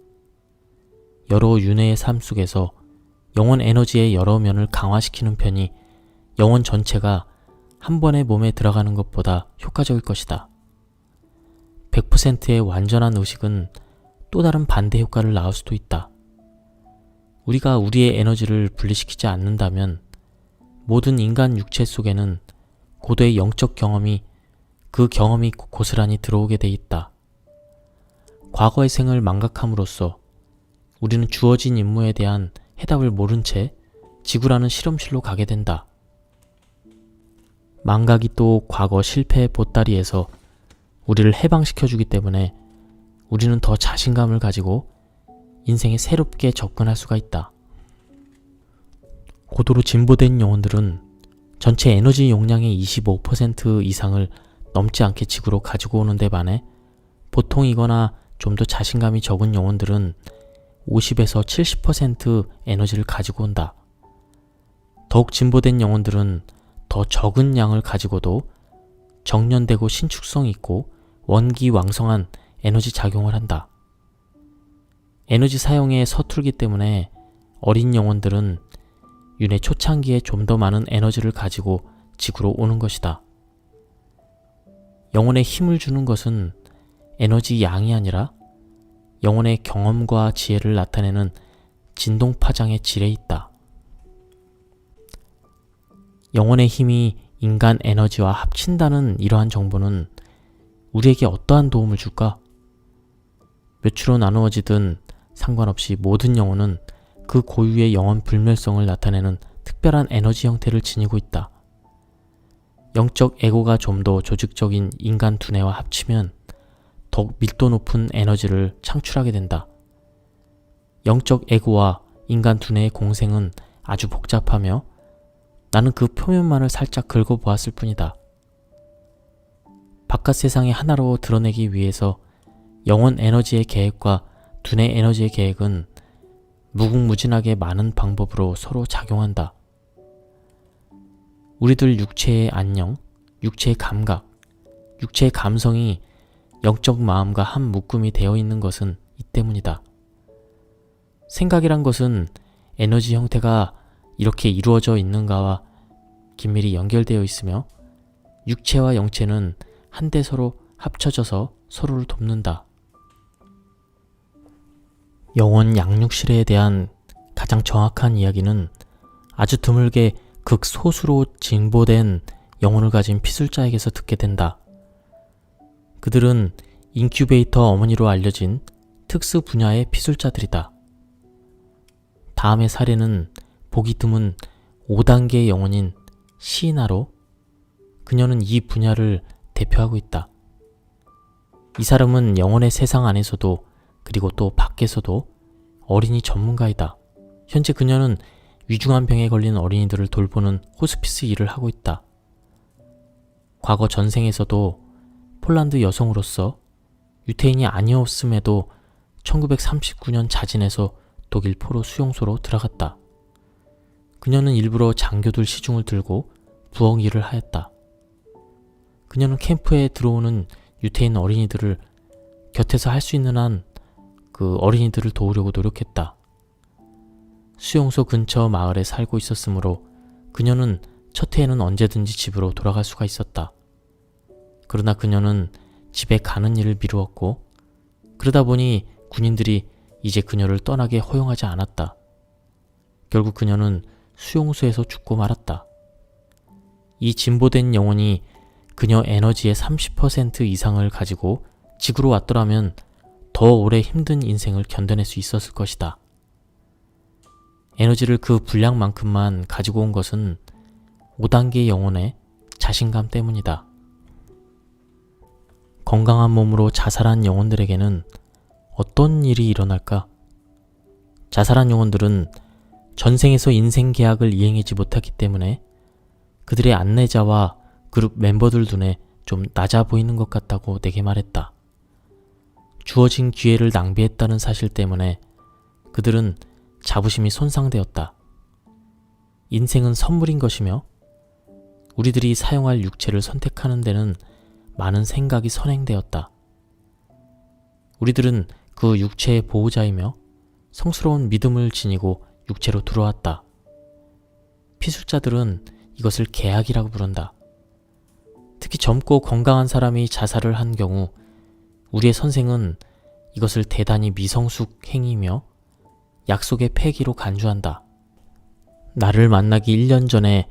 여러 윤회의 삶 속에서 영혼 에너지의 여러 면을 강화시키는 편이 영혼 전체가 한 번에 몸에 들어가는 것보다 효과적일 것이다. 100%의 완전한 의식은 또 다른 반대 효과를 낳을 수도 있다. 우리가 우리의 에너지를 분리시키지 않는다면 모든 인간 육체 속에는 고도의 영적 경험이 그 경험이 고스란히 들어오게 돼 있다. 과거의 생을 망각함으로써 우리는 주어진 임무에 대한 해답을 모른 채 지구라는 실험실로 가게 된다. 망각이 또 과거 실패의 보따리에서 우리를 해방시켜주기 때문에 우리는 더 자신감을 가지고 인생에 새롭게 접근할 수가 있다. 고도로 진보된 영혼들은 전체 에너지 용량의 25% 이상을 넘지 않게 지구로 가지고 오는 데 반해 보통이거나 좀 더 자신감이 적은 영혼들은 50에서 70% 에너지를 가지고 온다. 더욱 진보된 영혼들은 더 적은 양을 가지고도 정련되고 신축성 있고 원기왕성한 에너지 작용을 한다. 에너지 사용에 서툴기 때문에 어린 영혼들은 윤회 초창기에 좀 더 많은 에너지를 가지고 지구로 오는 것이다. 영혼에 힘을 주는 것은 에너지 양이 아니라 영혼의 경험과 지혜를 나타내는 진동파장의 질에 있다. 영혼의 힘이 인간 에너지와 합친다는 이러한 정보는 우리에게 어떠한 도움을 줄까? 몇 주로 나누어지든 상관없이 모든 영혼은 그 고유의 영혼 불멸성을 나타내는 특별한 에너지 형태를 지니고 있다. 영적 에고가 좀 더 조직적인 인간 두뇌와 합치면 더욱 밀도 높은 에너지를 창출하게 된다. 영적 에고와 인간 두뇌의 공생은 아주 복잡하며 나는 그 표면만을 살짝 긁어보았을 뿐이다. 바깥 세상의 하나로 드러내기 위해서 영혼 에너지의 계획과 두뇌 에너지의 계획은 무궁무진하게 많은 방법으로 서로 작용한다. 우리들 육체의 안녕, 육체의 감각, 육체의 감성이 영적 마음과 한 묶음이 되어 있는 것은 이 때문이다. 생각이란 것은 에너지 형태가 이렇게 이루어져 있는가와 긴밀히 연결되어 있으며 육체와 영체는 한데 서로 합쳐져서 서로를 돕는다. 영혼 양육실에 대한 가장 정확한 이야기는 아주 드물게 극소수로 징보된 영혼을 가진 피술자에게서 듣게 된다. 그들은 인큐베이터 어머니로 알려진 특수 분야의 피술자들이다. 다음의 사례는 보기 드문 5단계의 영혼인 시나로, 그녀는 이 분야를 대표하고 있다. 이 사람은 영혼의 세상 안에서도 그리고 또 밖에서도 어린이 전문가이다. 현재 그녀는 위중한 병에 걸린 어린이들을 돌보는 호스피스 일을 하고 있다. 과거 전생에서도 폴란드 여성으로서 유태인이 아니었음에도 1939년 자진해서 독일 포로 수용소로 들어갔다. 그녀는 일부러 장교들 시중을 들고 부엌 일을 하였다. 그녀는 캠프에 들어오는 유태인 어린이들을 곁에서 할 수 있는 한 그 어린이들을 도우려고 노력했다. 수용소 근처 마을에 살고 있었으므로 그녀는 첫 해에는 언제든지 집으로 돌아갈 수가 있었다. 그러나 그녀는 집에 가는 일을 미루었고 그러다 보니 군인들이 이제 그녀를 떠나게 허용하지 않았다. 결국 그녀는 수용소에서 죽고 말았다. 이 진보된 영혼이 그녀 에너지의 30% 이상을 가지고 지구로 왔더라면 더 오래 힘든 인생을 견뎌낼 수 있었을 것이다. 에너지를 그 분량만큼만 가지고 온 것은 5단계 영혼의 자신감 때문이다. 건강한 몸으로 자살한 영혼들에게는 어떤 일이 일어날까? 자살한 영혼들은 전생에서 인생 계약을 이행하지 못했기 때문에 그들의 안내자와 그룹 멤버들 눈에 좀 낮아 보이는 것 같다고 내게 말했다. 주어진 기회를 낭비했다는 사실 때문에 그들은 자부심이 손상되었다. 인생은 선물인 것이며 우리들이 사용할 육체를 선택하는 데는 많은 생각이 선행되었다. 우리들은 그 육체의 보호자이며 성스러운 믿음을 지니고 육체로 들어왔다. 피술자들은 이것을 계약이라고 부른다. 특히 젊고 건강한 사람이 자살을 한 경우 우리의 선생은 이것을 대단히 미성숙 행위며 약속의 폐기로 간주한다. 나를 만나기 1년 전에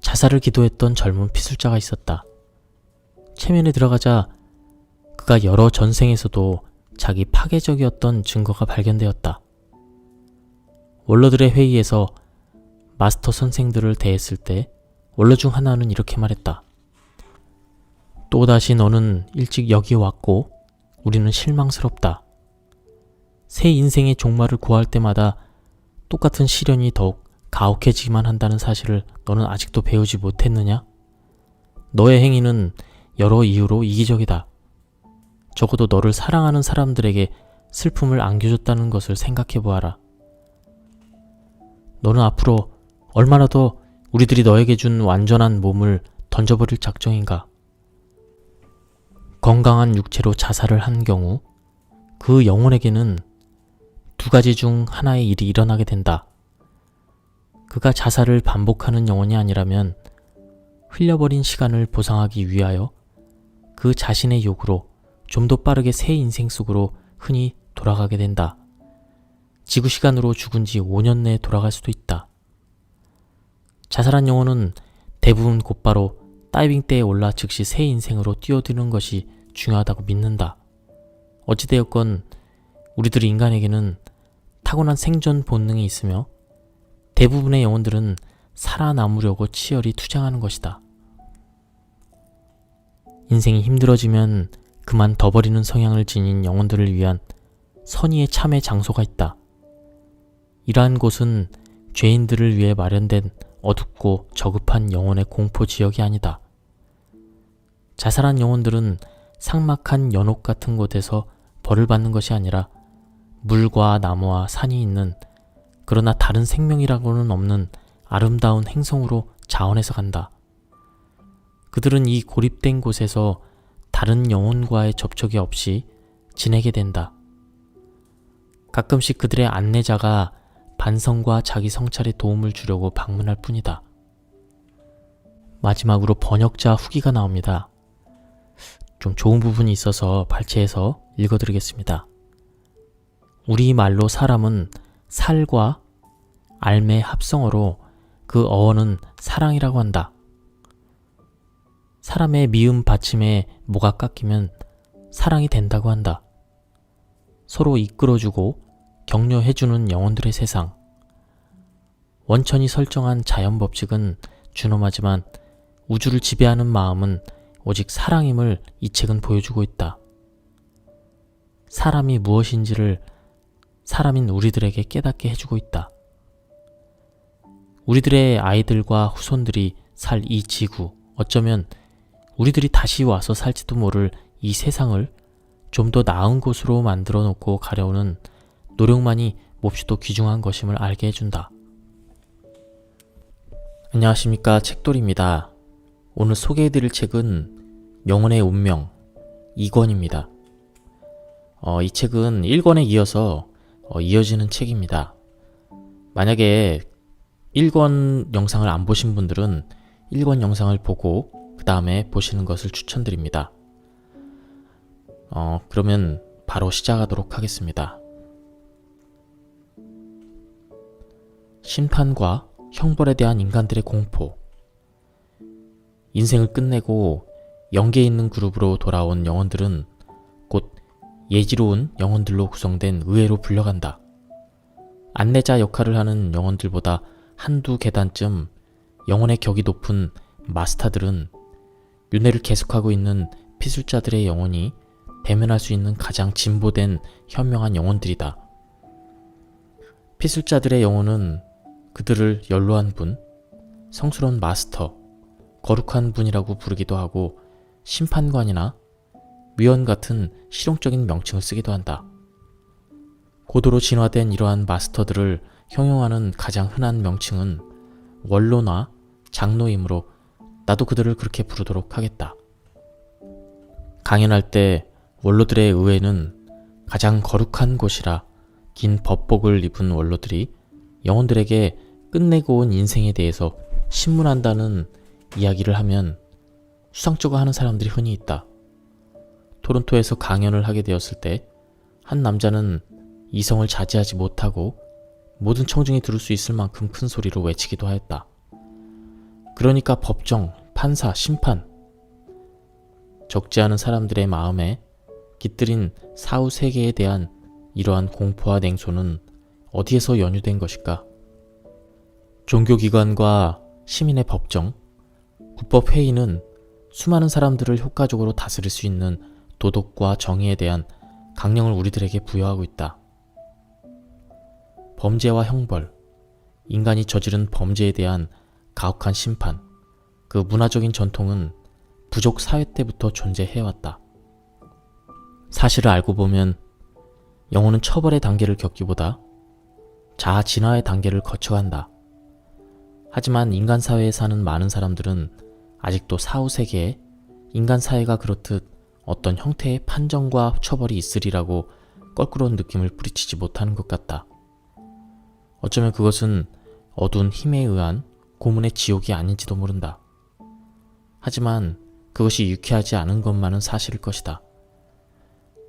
자살을 기도했던 젊은 피술자가 있었다. 체면에 들어가자 그가 여러 전생에서도 자기 파괴적이었던 증거가 발견되었다. 원로들의 회의에서 마스터 선생들을 대했을 때 원로 중 하나는 이렇게 말했다. 또다시 너는 일찍 여기에 왔고 우리는 실망스럽다. 새 인생의 종말을 구할 때마다 똑같은 시련이 더욱 가혹해지기만 한다는 사실을 너는 아직도 배우지 못했느냐? 너의 행위는 여러 이유로 이기적이다. 적어도 너를 사랑하는 사람들에게 슬픔을 안겨줬다는 것을 생각해 보아라. 너는 앞으로 얼마나 더 우리들이 너에게 준 완전한 몸을 던져버릴 작정인가? 건강한 육체로 자살을 한 경우 그 영혼에게는 두 가지 중 하나의 일이 일어나게 된다. 그가 자살을 반복하는 영혼이 아니라면 흘려버린 시간을 보상하기 위하여 그 자신의 욕으로 좀 더 빠르게 새 인생 속으로 흔히 돌아가게 된다. 지구 시간으로 죽은 지 5년 내에 돌아갈 수도 있다. 자살한 영혼은 대부분 곧바로 다이빙대에 올라 즉시 새 인생으로 뛰어드는 것이 중요하다고 믿는다. 어찌되었건 우리들 인간에게는 타고난 생존 본능이 있으며 대부분의 영혼들은 살아남으려고 치열히 투쟁하는 것이다. 인생이 힘들어지면 그만 둬버리는 성향을 지닌 영혼들을 위한 선의의 참회 장소가 있다. 이러한 곳은 죄인들을 위해 마련된 어둡고 저급한 영혼의 공포 지역이 아니다. 자살한 영혼들은 삭막한 연옥 같은 곳에서 벌을 받는 것이 아니라 물과 나무와 산이 있는, 그러나 다른 생명이라고는 없는 아름다운 행성으로 자원해서 간다. 그들은 이 고립된 곳에서 다른 영혼과의 접촉이 없이 지내게 된다. 가끔씩 그들의 안내자가 반성과 자기 성찰에 도움을 주려고 방문할 뿐이다. 마지막으로 번역자 후기가 나옵니다. 좀 좋은 부분이 있어서 발췌해서 읽어드리겠습니다. 우리말로 사람은 살과 알의 합성어로 그 어원은 사랑이라고 한다. 사람의 미음 받침에 뭐가 깎이면 사랑이 된다고 한다. 서로 이끌어주고 격려해주는 영혼들의 세상. 원천이 설정한 자연 법칙은 준엄하지만 우주를 지배하는 마음은 오직 사랑임을 이 책은 보여주고 있다. 사람이 무엇인지를 사람인 우리들에게 깨닫게 해주고 있다. 우리들의 아이들과 후손들이 살 이 지구, 어쩌면 우리들이 다시 와서 살지도 모를 이 세상을 좀 더 나은 곳으로 만들어 놓고 가려우는 노력만이 몹시도 귀중한 것임을 알게 해준다. 안녕하십니까, 책돌이입니다. 오늘 소개해드릴 책은 영혼의 운명 2권입니다. 이 책은 1권에 이어서 이어지는 책입니다. 만약에 1권 영상을 안 보신 분들은 1권 영상을 보고 그 다음에 보시는 것을 추천드립니다. 그러면 바로 시작하도록 하겠습니다. 심판과 형벌에 대한 인간들의 공포. 인생을 끝내고 영계에 있는 그룹으로 돌아온 영혼들은 곧 예지로운 영혼들로 구성된 의회로 불려간다. 안내자 역할을 하는 영혼들보다 한두 계단쯤 영혼의 격이 높은 마스터들은 윤회를 계속하고 있는 피술자들의 영혼이 대면할 수 있는 가장 진보된 현명한 영혼들이다. 피술자들의 영혼은 그들을 연로한 분, 성스러운 마스터, 거룩한 분이라고 부르기도 하고 심판관이나 위원 같은 실용적인 명칭을 쓰기도 한다. 고도로 진화된 이러한 마스터들을 형용하는 가장 흔한 명칭은 원로나 장로이므로 나도 그들을 그렇게 부르도록 하겠다. 강연할 때 원로들의 의회는 가장 거룩한 곳이라 긴 법복을 입은 원로들이 영혼들에게 끝내고 온 인생에 대해서 신문한다는 이야기를 하면 수상쩍어 하는 사람들이 흔히 있다. 토론토에서 강연을 하게 되었을 때 한 남자는 이성을 자제하지 못하고 모든 청중이 들을 수 있을 만큼 큰 소리로 외치기도 하였다. 그러니까 법정, 판사, 심판, 적지 않은 사람들의 마음에 깃들인 사후 세계에 대한 이러한 공포와 냉소는 어디에서 연유된 것일까? 종교기관과 시민의 법정, 국법회의는 수많은 사람들을 효과적으로 다스릴 수 있는 도덕과 정의에 대한 강령을 우리들에게 부여하고 있다. 범죄와 형벌, 인간이 저지른 범죄에 대한 가혹한 심판, 그 문화적인 전통은 부족 사회 때부터 존재해왔다. 사실을 알고 보면 영혼은 처벌의 단계를 겪기보다 자아 진화의 단계를 거쳐간다. 하지만 인간 사회에 사는 많은 사람들은 아직도 사후 세계에 인간 사회가 그렇듯 어떤 형태의 판정과 처벌이 있으리라고 껄끄러운 느낌을 뿌리치지 못하는 것 같다. 어쩌면 그것은 어두운 힘에 의한 고문의 지옥이 아닌지도 모른다. 하지만 그것이 유쾌하지 않은 것만은 사실일 것이다.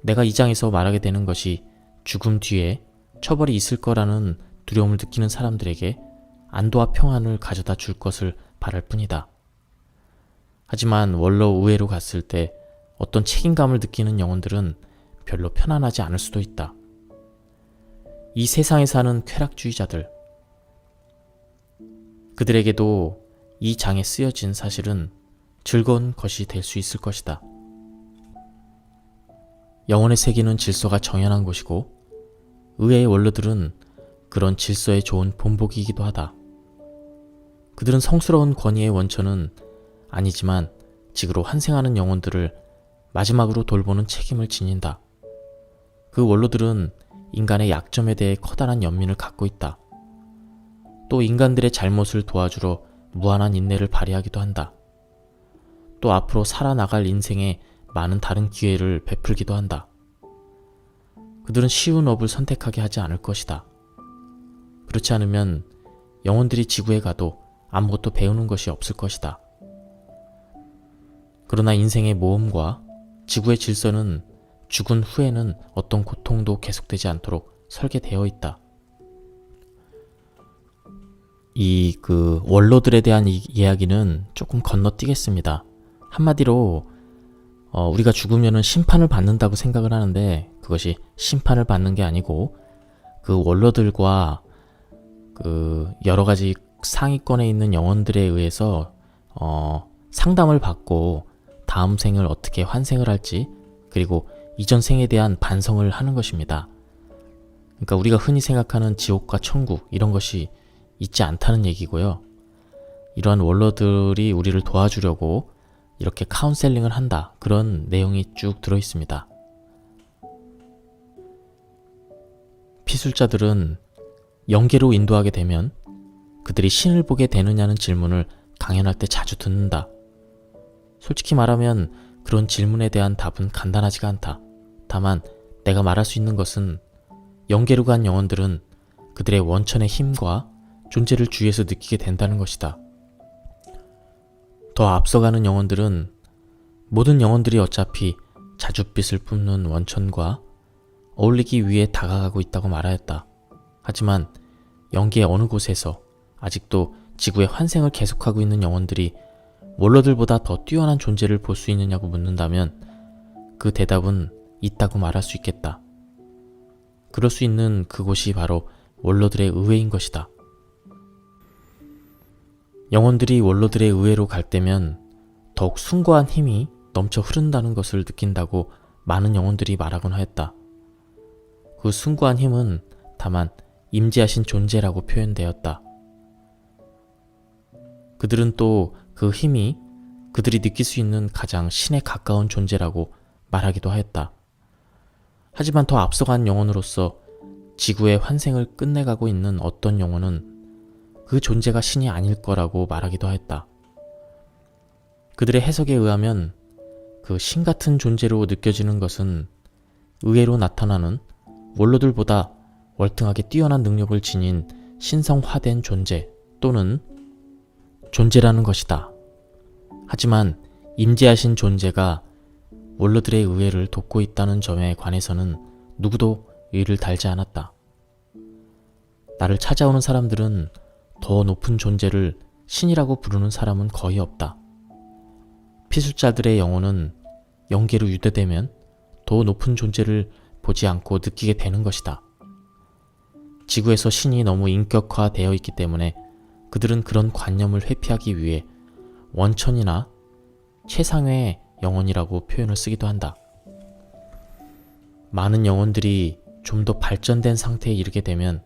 내가 이 장에서 말하게 되는 것이 죽음 뒤에 처벌이 있을 거라는 두려움을 느끼는 사람들에게 안도와 평안을 가져다 줄 것을 바랄 뿐이다. 하지만 원로 의회로 갔을 때 어떤 책임감을 느끼는 영혼들은 별로 편안하지 않을 수도 있다. 이 세상에 사는 쾌락주의자들, 그들에게도 이 장에 쓰여진 사실은 즐거운 것이 될 수 있을 것이다. 영혼의 세계는 질서가 정연한 곳이고 의회의 원로들은 그런 질서에 좋은 본보기이기도 하다. 그들은 성스러운 권위의 원천은 아니지만 지구로 환생하는 영혼들을 마지막으로 돌보는 책임을 지닌다. 그 원로들은 인간의 약점에 대해 커다란 연민을 갖고 있다. 또 인간들의 잘못을 도와주러 무한한 인내를 발휘하기도 한다. 또 앞으로 살아나갈 인생에 많은 다른 기회를 베풀기도 한다. 그들은 쉬운 업을 선택하게 하지 않을 것이다. 그렇지 않으면 영혼들이 지구에 가도 아무것도 배우는 것이 없을 것이다. 그러나 인생의 모험과 지구의 질서는 죽은 후에는 어떤 고통도 계속되지 않도록 설계되어 있다. 이 원로들에 대한 이야기는 조금 건너뛰겠습니다. 한마디로 우리가 죽으면은 심판을 받는다고 생각을 하는데 그것이 심판을 받는 게 아니고 그 원로들과 그 여러 가지 상위권에 있는 영혼들에 의해서 상담을 받고 다음 생을 어떻게 환생을 할지 그리고 이전 생에 대한 반성을 하는 것입니다. 그러니까 우리가 흔히 생각하는 지옥과 천국 이런 것이 있지 않다는 얘기고요. 이러한 원로들이 우리를 도와주려고 이렇게 카운셀링을 한다. 그런 내용이 쭉 들어 있습니다. 피술자들은 영계로 인도하게 되면 그들이 신을 보게 되느냐는 질문을 강연할 때 자주 듣는다. 솔직히 말하면 그런 질문에 대한 답은 간단하지가 않다. 다만 내가 말할 수 있는 것은 영계로 간 영혼들은 그들의 원천의 힘과 존재를 주위에서 느끼게 된다는 것이다. 더 앞서가는 영혼들은 모든 영혼들이 어차피 자줏빛을 뿜는 원천과 어울리기 위해 다가가고 있다고 말하였다. 하지만 영계의 어느 곳에서 아직도 지구의 환생을 계속하고 있는 영혼들이 원로들보다 더 뛰어난 존재를 볼 수 있느냐고 묻는다면 그 대답은 있다고 말할 수 있겠다. 그럴 수 있는 그곳이 바로 원로들의 의회인 것이다. 영혼들이 원로들의 의회로 갈 때면 더욱 숭고한 힘이 넘쳐 흐른다는 것을 느낀다고 많은 영혼들이 말하곤 하였다. 그 숭고한 힘은 다만 임재하신 존재라고 표현되었다. 그들은 또 그 힘이 그들이 느낄 수 있는 가장 신에 가까운 존재라고 말하기도 하였다. 하지만 더 앞서간 영혼으로서 지구의 환생을 끝내가고 있는 어떤 영혼은 그 존재가 신이 아닐 거라고 말하기도 하였다. 그들의 해석에 의하면 그 신 같은 존재로 느껴지는 것은 의외로 나타나는 원로들보다 월등하게 뛰어난 능력을 지닌 신성화된 존재 또는 존재라는 것이다. 하지만 임재하신 존재가 원로들의 의회를 돕고 있다는 점에 관해서는 누구도 의의를 달지 않았다. 나를 찾아오는 사람들은 더 높은 존재를 신이라고 부르는 사람은 거의 없다. 피술자들의 영혼은 영계로 유대되면 더 높은 존재를 보지 않고 느끼게 되는 것이다. 지구에서 신이 너무 인격화되어 있기 때문에 그들은 그런 관념을 회피하기 위해 원천이나 최상의 영혼이라고 표현을 쓰기도 한다. 많은 영혼들이 좀 더 발전된 상태에 이르게 되면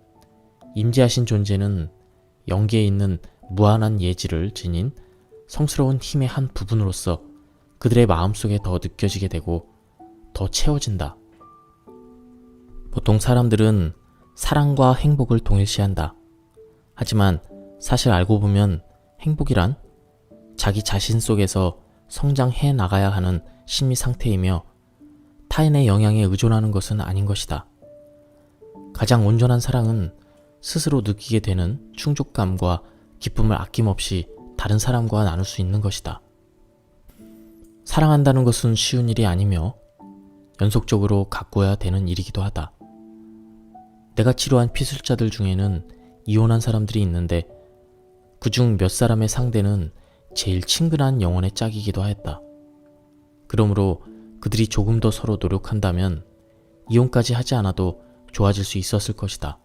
임재하신 존재는 영계에 있는 무한한 예지를 지닌 성스러운 힘의 한 부분으로서 그들의 마음속에 더 느껴지게 되고 더 채워진다. 보통 사람들은 사랑과 행복을 동일시한다. 하지만 사실 알고 보면 행복이란 자기 자신 속에서 성장해 나가야 하는 심리 상태이며 타인의 영향에 의존하는 것은 아닌 것이다. 가장 온전한 사랑은 스스로 느끼게 되는 충족감과 기쁨을 아낌없이 다른 사람과 나눌 수 있는 것이다. 사랑한다는 것은 쉬운 일이 아니며 연속적으로 가꾸어야 되는 일이기도 하다. 내가 치료한 피술자들 중에는 이혼한 사람들이 있는데 그중 몇 사람의 상대는 제일 친근한 영혼의 짝이기도 하였다. 그러므로 그들이 조금 더 서로 노력한다면 이혼까지 하지 않아도 좋아질 수 있었을 것이다.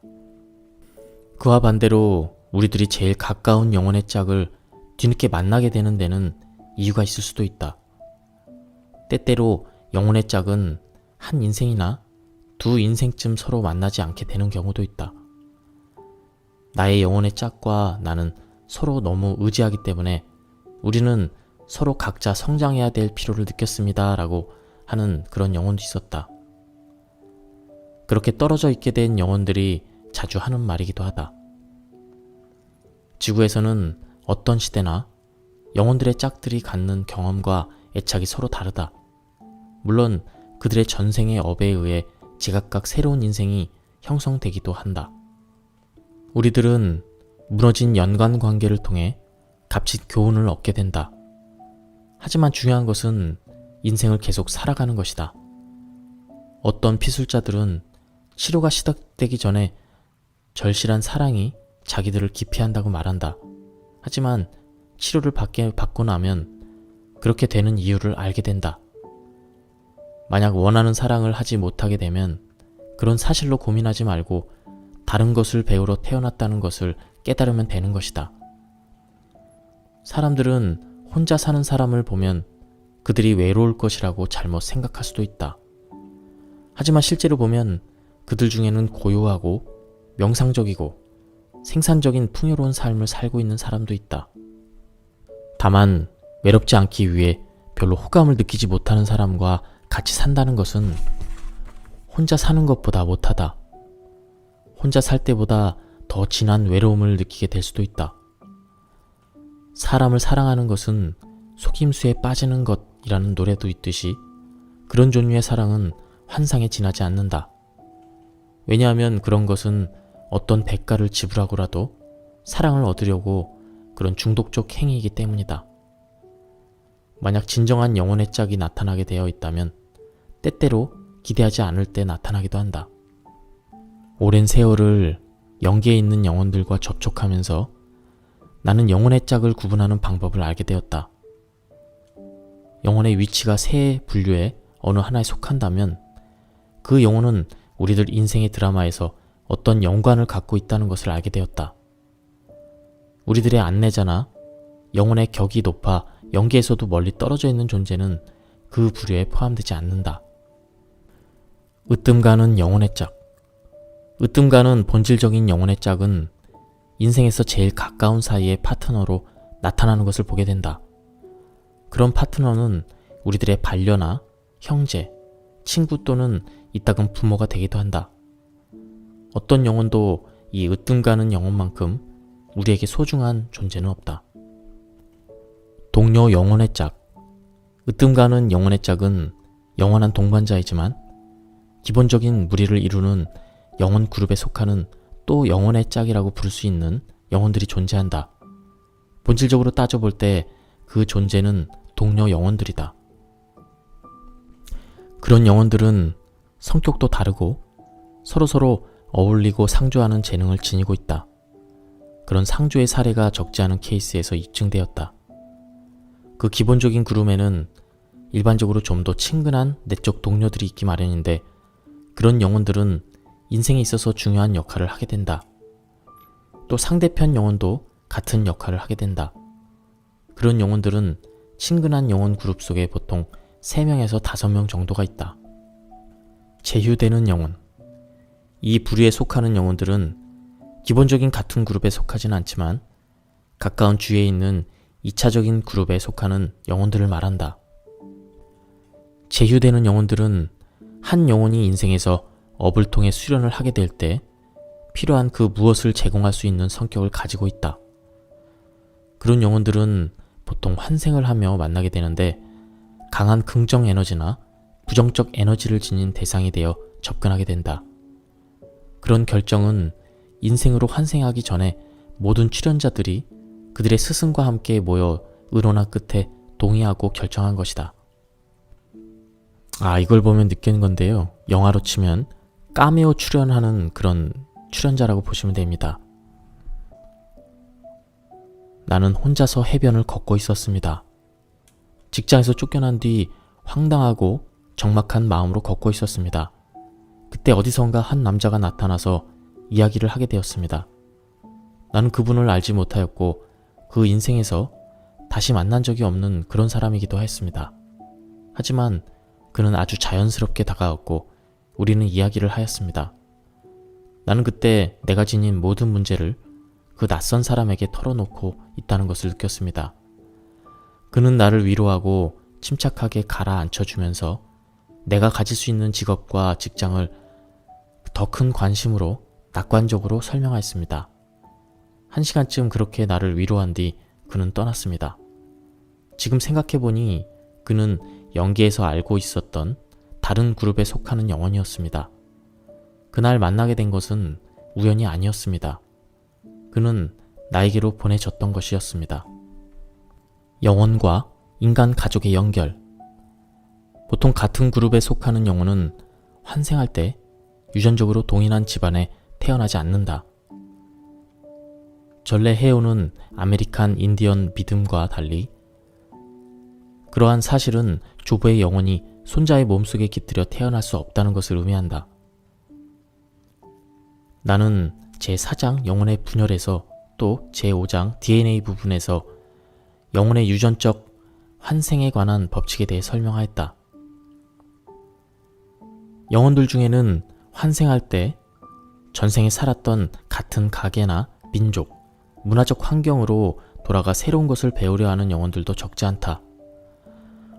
그와 반대로 우리들이 제일 가까운 영혼의 짝을 뒤늦게 만나게 되는 데는 이유가 있을 수도 있다. 때때로 영혼의 짝은 한 인생이나 두 인생쯤 서로 만나지 않게 되는 경우도 있다. 나의 영혼의 짝과 나는 서로 너무 의지하기 때문에 우리는 서로 각자 성장해야 될 필요를 느꼈습니다 라고 하는 그런 영혼도 있었다. 그렇게 떨어져 있게 된 영혼들이 자주 하는 말이기도 하다. 지구에서는 어떤 시대나 영혼들의 짝들이 갖는 경험과 애착이 서로 다르다. 물론 그들의 전생의 업에 의해 제각각 새로운 인생이 형성되기도 한다. 우리들은 무너진 연관 관계를 통해 값진 교훈을 얻게 된다. 하지만 중요한 것은 인생을 계속 살아가는 것이다. 어떤 피술자들은 치료가 시작되기 전에 절실한 사랑이 자기들을 기피한다고 말한다. 하지만 치료를 받고 나면 그렇게 되는 이유를 알게 된다. 만약 원하는 사랑을 하지 못하게 되면 그런 사실로 고민하지 말고 다른 것을 배우러 태어났다는 것을 깨달으면 되는 것이다. 사람들은 혼자 사는 사람을 보면 그들이 외로울 것이라고 잘못 생각할 수도 있다. 하지만 실제로 보면 그들 중에는 고요하고 명상적이고 생산적인 풍요로운 삶을 살고 있는 사람도 있다. 다만 외롭지 않기 위해 별로 호감을 느끼지 못하는 사람과 같이 산다는 것은 혼자 사는 것보다 못하다. 혼자 살 때보다 더 진한 외로움을 느끼게 될 수도 있다. 사람을 사랑하는 것은 속임수에 빠지는 것이라는 노래도 있듯이 그런 종류의 사랑은 환상에 지나지 않는다. 왜냐하면 그런 것은 어떤 대가를 지불하고라도 사랑을 얻으려고 그런 중독적 행위이기 때문이다. 만약 진정한 영혼의 짝이 나타나게 되어 있다면 때때로 기대하지 않을 때 나타나기도 한다. 오랜 세월을 영계에 있는 영혼들과 접촉하면서 나는 영혼의 짝을 구분하는 방법을 알게 되었다. 영혼의 위치가 세 분류의 어느 하나에 속한다면 그 영혼은 우리들 인생의 드라마에서 어떤 연관을 갖고 있다는 것을 알게 되었다. 우리들의 안내자나 영혼의 격이 높아 영계에서도 멀리 떨어져 있는 존재는 그 부류에 포함되지 않는다. 으뜸가는 영혼의 짝. 으뜸가는 본질적인 영혼의 짝은 인생에서 제일 가까운 사이의 파트너로 나타나는 것을 보게 된다. 그런 파트너는 우리들의 반려나 형제, 친구 또는 이따금 부모가 되기도 한다. 어떤 영혼도 이 으뜸가는 영혼만큼 우리에게 소중한 존재는 없다. 동료 영혼의 짝. 으뜸가는 영혼의 짝은 영원한 동반자이지만 기본적인 무리를 이루는 영혼 그룹에 속하는 또 영혼의 짝이라고 부를 수 있는 영혼들이 존재한다. 본질적으로 따져볼 때 그 존재는 동료 영혼들이다. 그런 영혼들은 성격도 다르고 서로서로 어울리고 상조하는 재능을 지니고 있다. 그런 상조의 사례가 적지 않은 케이스에서 입증되었다. 그 기본적인 그룹에는 일반적으로 좀 더 친근한 내적 동료들이 있기 마련인데 그런 영혼들은 인생에 있어서 중요한 역할을 하게 된다. 또 상대편 영혼도 같은 역할을 하게 된다. 그런 영혼들은 친근한 영혼 그룹 속에 보통 3명에서 5명 정도가 있다. 제휴되는 영혼. 이 부류에 속하는 영혼들은 기본적인 같은 그룹에 속하지는 않지만 가까운 주위에 있는 2차적인 그룹에 속하는 영혼들을 말한다. 제휴되는 영혼들은 한 영혼이 인생에서 업을 통해 수련을 하게 될 때 필요한 그 무엇을 제공할 수 있는 성격을 가지고 있다. 그런 영혼들은 보통 환생을 하며 만나게 되는데 강한 긍정 에너지나 부정적 에너지를 지닌 대상이 되어 접근하게 된다. 그런 결정은 인생으로 환생하기 전에 모든 출연자들이 그들의 스승과 함께 모여 의논한 끝에 동의하고 결정한 것이다. 이걸 보면 느끼는 건데요. 영화로 치면 카메오 출연하는 그런 출연자라고 보시면 됩니다. 나는 혼자서 해변을 걷고 있었습니다. 직장에서 쫓겨난 뒤 황당하고 적막한 마음으로 걷고 있었습니다. 그때 어디선가 한 남자가 나타나서 이야기를 하게 되었습니다. 나는 그분을 알지 못하였고 그 인생에서 다시 만난 적이 없는 그런 사람이기도 했습니다. 하지만 그는 아주 자연스럽게 다가왔고 우리는 이야기를 하였습니다. 나는 그때 내가 지닌 모든 문제를 그 낯선 사람에게 털어놓고 있다는 것을 느꼈습니다. 그는 나를 위로하고 침착하게 가라앉혀주면서 내가 가질 수 있는 직업과 직장을 더 큰 관심으로 낙관적으로 설명하였습니다. 1시간쯤 그렇게 나를 위로한 뒤 그는 떠났습니다. 지금 생각해보니 그는 연기에서 알고 있었던 다른 그룹에 속하는 영혼이었습니다. 그날 만나게 된 것은 우연이 아니었습니다. 그는 나에게로 보내졌던 것이었습니다. 영혼과 인간 가족의 연결. 보통 같은 그룹에 속하는 영혼은 환생할 때 유전적으로 동일한 집안에 태어나지 않는다. 전래 해오는 아메리칸 인디언 믿음과 달리 그러한 사실은 조부의 영혼이 손자의 몸속에 깃들여 태어날 수 없다는 것을 의미한다. 나는 제4장 영혼의 분열에서 또 제5장 DNA 부분에서 영혼의 유전적 환생에 관한 법칙에 대해 설명하였다. 영혼들 중에는 환생할 때 전생에 살았던 같은 가계나 민족, 문화적 환경으로 돌아가 새로운 것을 배우려 하는 영혼들도 적지 않다.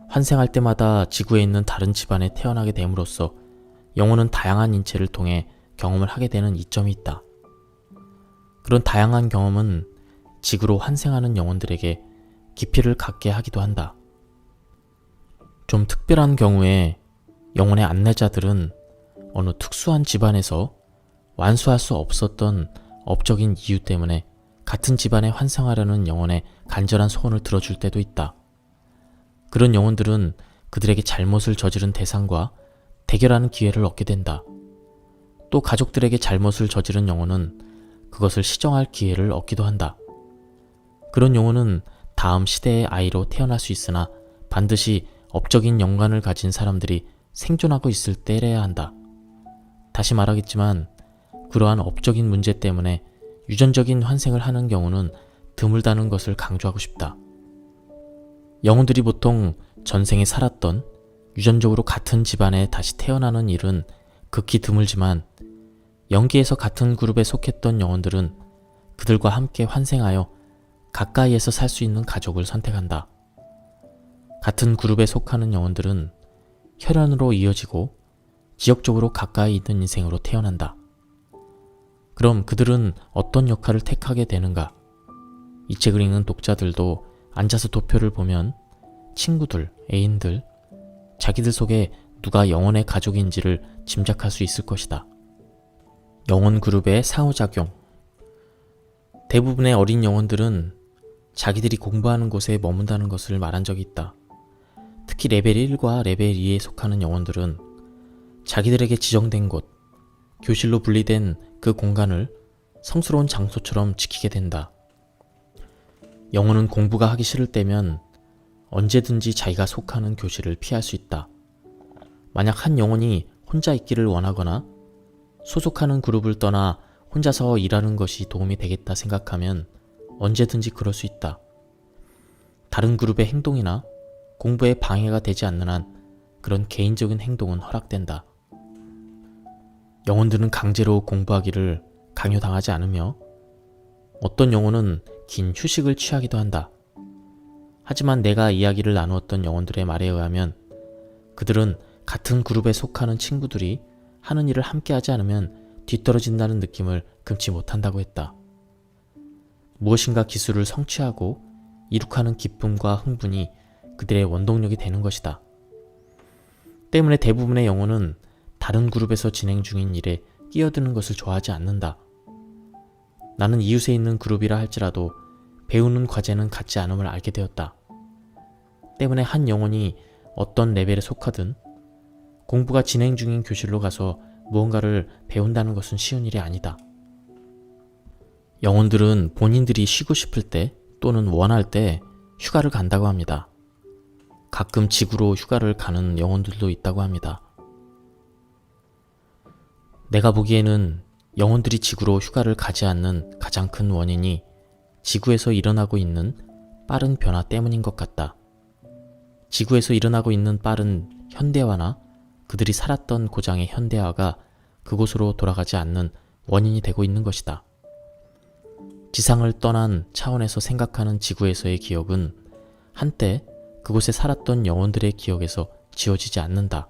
환생할 때마다 지구에 있는 다른 집안에 태어나게 됨으로써 영혼은 다양한 인체를 통해 경험을 하게 되는 이점이 있다. 그런 다양한 경험은 지구로 환생하는 영혼들에게 깊이를 갖게 하기도 한다. 좀 특별한 경우에 영혼의 안내자들은 어느 특수한 집안에서 완수할 수 없었던 업적인 이유 때문에 같은 집안에 환생하려는 영혼의 간절한 소원을 들어줄 때도 있다. 그런 영혼들은 그들에게 잘못을 저지른 대상과 대결하는 기회를 얻게 된다. 또 가족들에게 잘못을 저지른 영혼은 그것을 시정할 기회를 얻기도 한다. 그런 영혼은 다음 시대의 아이로 태어날 수 있으나 반드시 업적인 연관을 가진 사람들이 생존하고 있을 때래야 한다. 다시 말하겠지만 그러한 업적인 문제 때문에 유전적인 환생을 하는 경우는 드물다는 것을 강조하고 싶다. 영혼들이 보통 전생에 살았던 유전적으로 같은 집안에 다시 태어나는 일은 극히 드물지만 연기에서 같은 그룹에 속했던 영혼들은 그들과 함께 환생하여 가까이에서 살 수 있는 가족을 선택한다. 같은 그룹에 속하는 영혼들은 혈연으로 이어지고 지역적으로 가까이 있는 인생으로 태어난다. 그럼 그들은 어떤 역할을 택하게 되는가? 이 책을 읽는 독자들도 앉아서 도표를 보면 친구들, 애인들, 자기들 속에 누가 영혼의 가족인지를 짐작할 수 있을 것이다. 영혼 그룹의 상호작용. 대부분의 어린 영혼들은 자기들이 공부하는 곳에 머문다는 것을 말한 적이 있다. 특히 레벨 1과 레벨 2에 속하는 영혼들은 자기들에게 지정된 곳, 교실로 분리된 그 공간을 성스러운 장소처럼 지키게 된다. 영혼은 공부가 하기 싫을 때면 언제든지 자기가 속하는 교실을 피할 수 있다. 만약 한 영혼이 혼자 있기를 원하거나 소속하는 그룹을 떠나 혼자서 일하는 것이 도움이 되겠다 생각하면 언제든지 그럴 수 있다. 다른 그룹의 행동이나 공부에 방해가 되지 않는 한 그런 개인적인 행동은 허락된다. 영혼들은 강제로 공부하기를 강요당하지 않으며 어떤 영혼은 긴 휴식을 취하기도 한다. 하지만 내가 이야기를 나누었던 영혼들의 말에 의하면 그들은 같은 그룹에 속하는 친구들이 하는 일을 함께 하지 않으면 뒤떨어진다는 느낌을 금치 못한다고 했다. 무엇인가 기술을 성취하고 이룩하는 기쁨과 흥분이 그들의 원동력이 되는 것이다. 때문에 대부분의 영혼은 다른 그룹에서 진행 중인 일에 끼어드는 것을 좋아하지 않는다. 나는 이웃에 있는 그룹이라 할지라도 배우는 과제는 같지 않음을 알게 되었다. 때문에 한 영혼이 어떤 레벨에 속하든 공부가 진행 중인 교실로 가서 무언가를 배운다는 것은 쉬운 일이 아니다. 영혼들은 본인들이 쉬고 싶을 때 또는 원할 때 휴가를 간다고 합니다. 가끔 지구로 휴가를 가는 영혼들도 있다고 합니다. 내가 보기에는 영혼들이 지구로 휴가를 가지 않는 가장 큰 원인이 지구에서 일어나고 있는 빠른 변화 때문인 것 같다. 지구에서 일어나고 있는 빠른 현대화나 그들이 살았던 고장의 현대화가 그곳으로 돌아가지 않는 원인이 되고 있는 것이다. 지상을 떠난 차원에서 생각하는 지구에서의 기억은 한때 그곳에 살았던 영혼들의 기억에서 지워지지 않는다.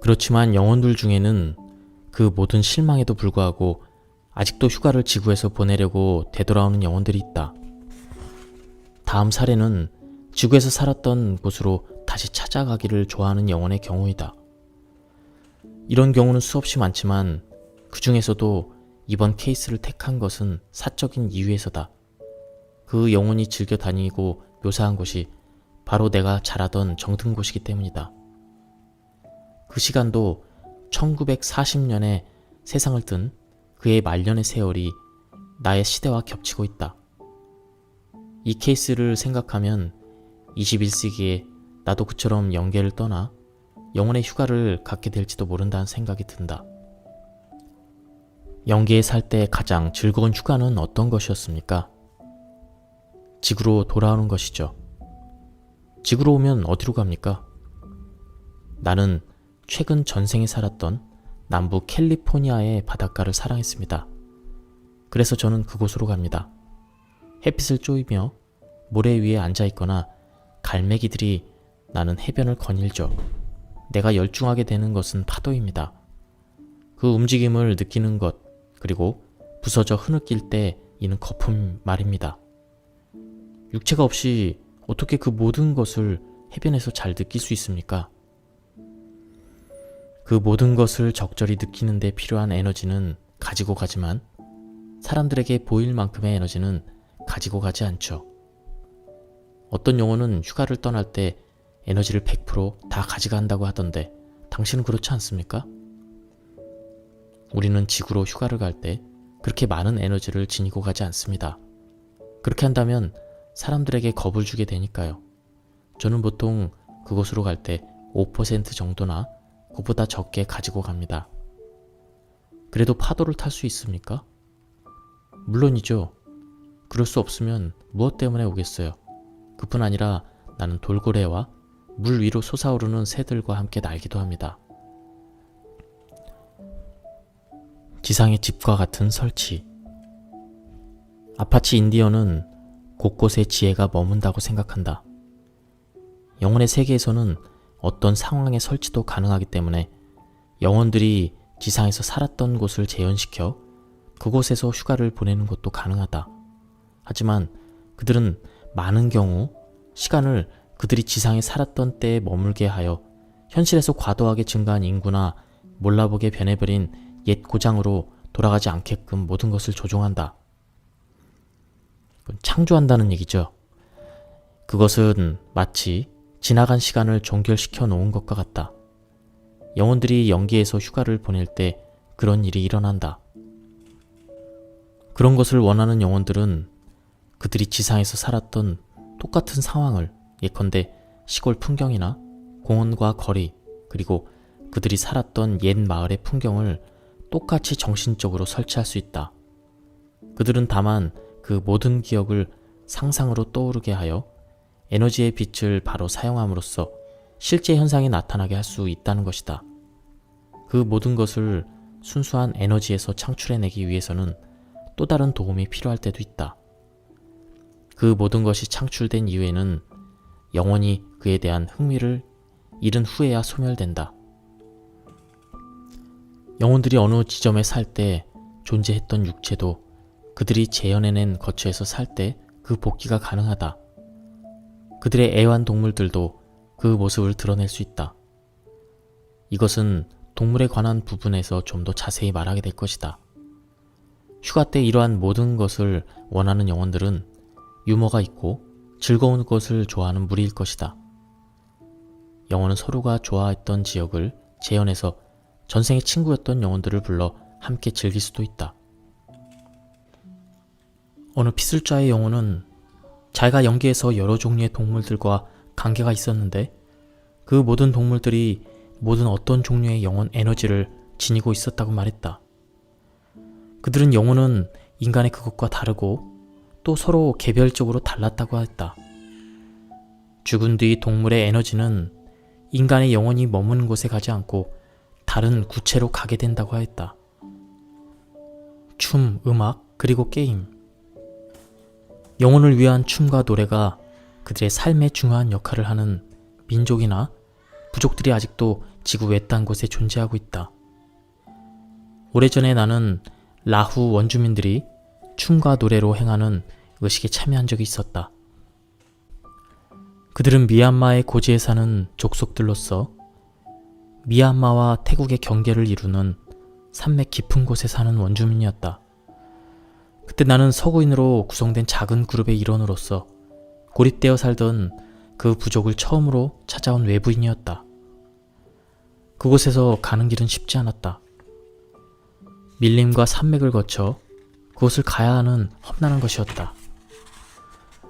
그렇지만 영혼들 중에는 그 모든 실망에도 불구하고 아직도 휴가를 지구에서 보내려고 되돌아오는 영혼들이 있다. 다음 사례는 지구에서 살았던 곳으로 다시 찾아가기를 좋아하는 영혼의 경우이다. 이런 경우는 수없이 많지만 그 중에서도 이번 케이스를 택한 것은 사적인 이유에서다. 그 영혼이 즐겨 다니고 묘사한 곳이 바로 내가 자라던 정든 곳이기 때문이다. 그 시간도 1940년에 세상을 뜬 그의 말년의 세월이 나의 시대와 겹치고 있다. 이 케이스를 생각하면 21세기에 나도 그처럼 영계를 떠나 영혼의 휴가를 갖게 될지도 모른다는 생각이 든다. 영계에 살 때 가장 즐거운 휴가는 어떤 것이었습니까? 지구로 돌아오는 것이죠. 지구로 오면 어디로 갑니까? 나는 최근 전생에 살았던 남부 캘리포니아의 바닷가를 사랑했습니다. 그래서 저는 그곳으로 갑니다. 햇빛을 쬐이며 모래 위에 앉아있거나 갈매기들이 나는 해변을 거닐죠. 내가 열중하게 되는 것은 파도입니다. 그 움직임을 느끼는 것, 그리고 부서져 흐느낄 때 이는 거품 말입니다. 육체가 없이 어떻게 그 모든 것을 해변에서 잘 느낄 수 있습니까? 그 모든 것을 적절히 느끼는 데 필요한 에너지는 가지고 가지만 사람들에게 보일 만큼의 에너지는 가지고 가지 않죠. 어떤 영혼은 휴가를 떠날 때 에너지를 100%다 가져간다고 하던데 당신은 그렇지 않습니까? 우리는 지구로 휴가를 갈 때 그렇게 많은 에너지를 지니고 가지 않습니다. 그렇게 한다면 사람들에게 겁을 주게 되니까요. 저는 보통 그곳으로 갈 때 5% 정도나 그보다 적게 가지고 갑니다. 그래도 파도를 탈 수 있습니까? 물론이죠. 그럴 수 없으면 무엇 때문에 오겠어요? 그뿐 아니라 나는 돌고래와 물 위로 솟아오르는 새들과 함께 날기도 합니다. 지상의 집과 같은 설치. 아파치 인디언은 곳곳에 지혜가 머문다고 생각한다. 영혼의 세계에서는 어떤 상황의 설치도 가능하기 때문에 영혼들이 지상에서 살았던 곳을 재현시켜 그곳에서 휴가를 보내는 것도 가능하다. 하지만 그들은 많은 경우 시간을 그들이 지상에 살았던 때에 머물게 하여 현실에서 과도하게 증가한 인구나 몰라보게 변해버린 옛 고장으로 돌아가지 않게끔 모든 것을 조종한다. 창조한다는 얘기죠. 그것은 마치 지나간 시간을 종결시켜 놓은 것과 같다. 영혼들이 영계에서 휴가를 보낼 때 그런 일이 일어난다. 그런 것을 원하는 영혼들은 그들이 지상에서 살았던 똑같은 상황을 예컨대 시골 풍경이나 공원과 거리, 그리고 그들이 살았던 옛 마을의 풍경을 똑같이 정신적으로 설치할 수 있다. 그들은 다만 그 모든 기억을 상상으로 떠오르게 하여 에너지의 빛을 바로 사용함으로써 실제 현상이 나타나게 할 수 있다는 것이다. 그 모든 것을 순수한 에너지에서 창출해내기 위해서는 또 다른 도움이 필요할 때도 있다. 그 모든 것이 창출된 이후에는 영원히 그에 대한 흥미를 잃은 후에야 소멸된다. 영혼들이 어느 지점에 살 때 존재했던 육체도 그들이 재현해낸 거처에서 살 때 그 복귀가 가능하다. 그들의 애완동물들도 그 모습을 드러낼 수 있다. 이것은 동물에 관한 부분에서 좀 더 자세히 말하게 될 것이다. 휴가 때 이러한 모든 것을 원하는 영혼들은 유머가 있고 즐거운 것을 좋아하는 무리일 것이다. 영혼은 서로가 좋아했던 지역을 재현해서 전생의 친구였던 영혼들을 불러 함께 즐길 수도 있다. 어느 피술자의 영혼은 자기가 연기해서 여러 종류의 동물들과 관계가 있었는데 그 모든 동물들이 모든 어떤 종류의 영혼 에너지를 지니고 있었다고 말했다. 그들은 영혼은 인간의 그것과 다르고 또 서로 개별적으로 달랐다고 했다. 죽은 뒤 동물의 에너지는 인간의 영혼이 머무는 곳에 가지 않고 다른 구체로 가게 된다고 하였다. 춤, 음악, 그리고 게임. 영혼을 위한 춤과 노래가 그들의 삶에 중요한 역할을 하는 민족이나 부족들이 아직도 지구 외딴 곳에 존재하고 있다. 오래전에 나는 라후 원주민들이 춤과 노래로 행하는 의식에 참여한 적이 있었다. 그들은 미얀마의 고지에 사는 족속들로서 미얀마와 태국의 경계를 이루는 산맥 깊은 곳에 사는 원주민이었다. 그때 나는 서구인으로 구성된 작은 그룹의 일원으로서 고립되어 살던 그 부족을 처음으로 찾아온 외부인이었다. 그곳에서 가는 길은 쉽지 않았다. 밀림과 산맥을 거쳐 그곳을 가야 하는 험난한 것이었다.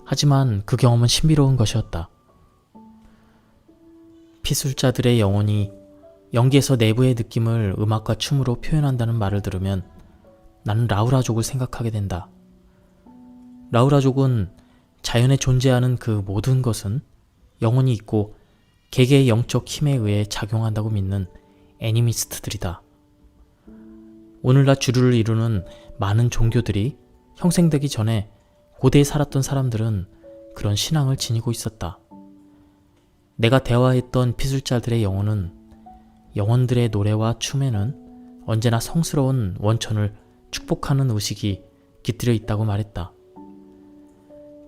하지만 그 경험은 신비로운 것이었다. 피술자들의 영혼이 연기에서 내부의 느낌을 음악과 춤으로 표현한다는 말을 들으면 나는 라우라족을 생각하게 된다. 라우라족은 자연에 존재하는 그 모든 것은 영혼이 있고 개개의 영적 힘에 의해 작용한다고 믿는 애니미스트들이다. 오늘날 주류를 이루는 많은 종교들이 형성되기 전에 고대에 살았던 사람들은 그런 신앙을 지니고 있었다. 내가 대화했던 피술자들의 영혼은 영혼들의 노래와 춤에는 언제나 성스러운 원천을 축복하는 의식이 깃들여 있다고 말했다.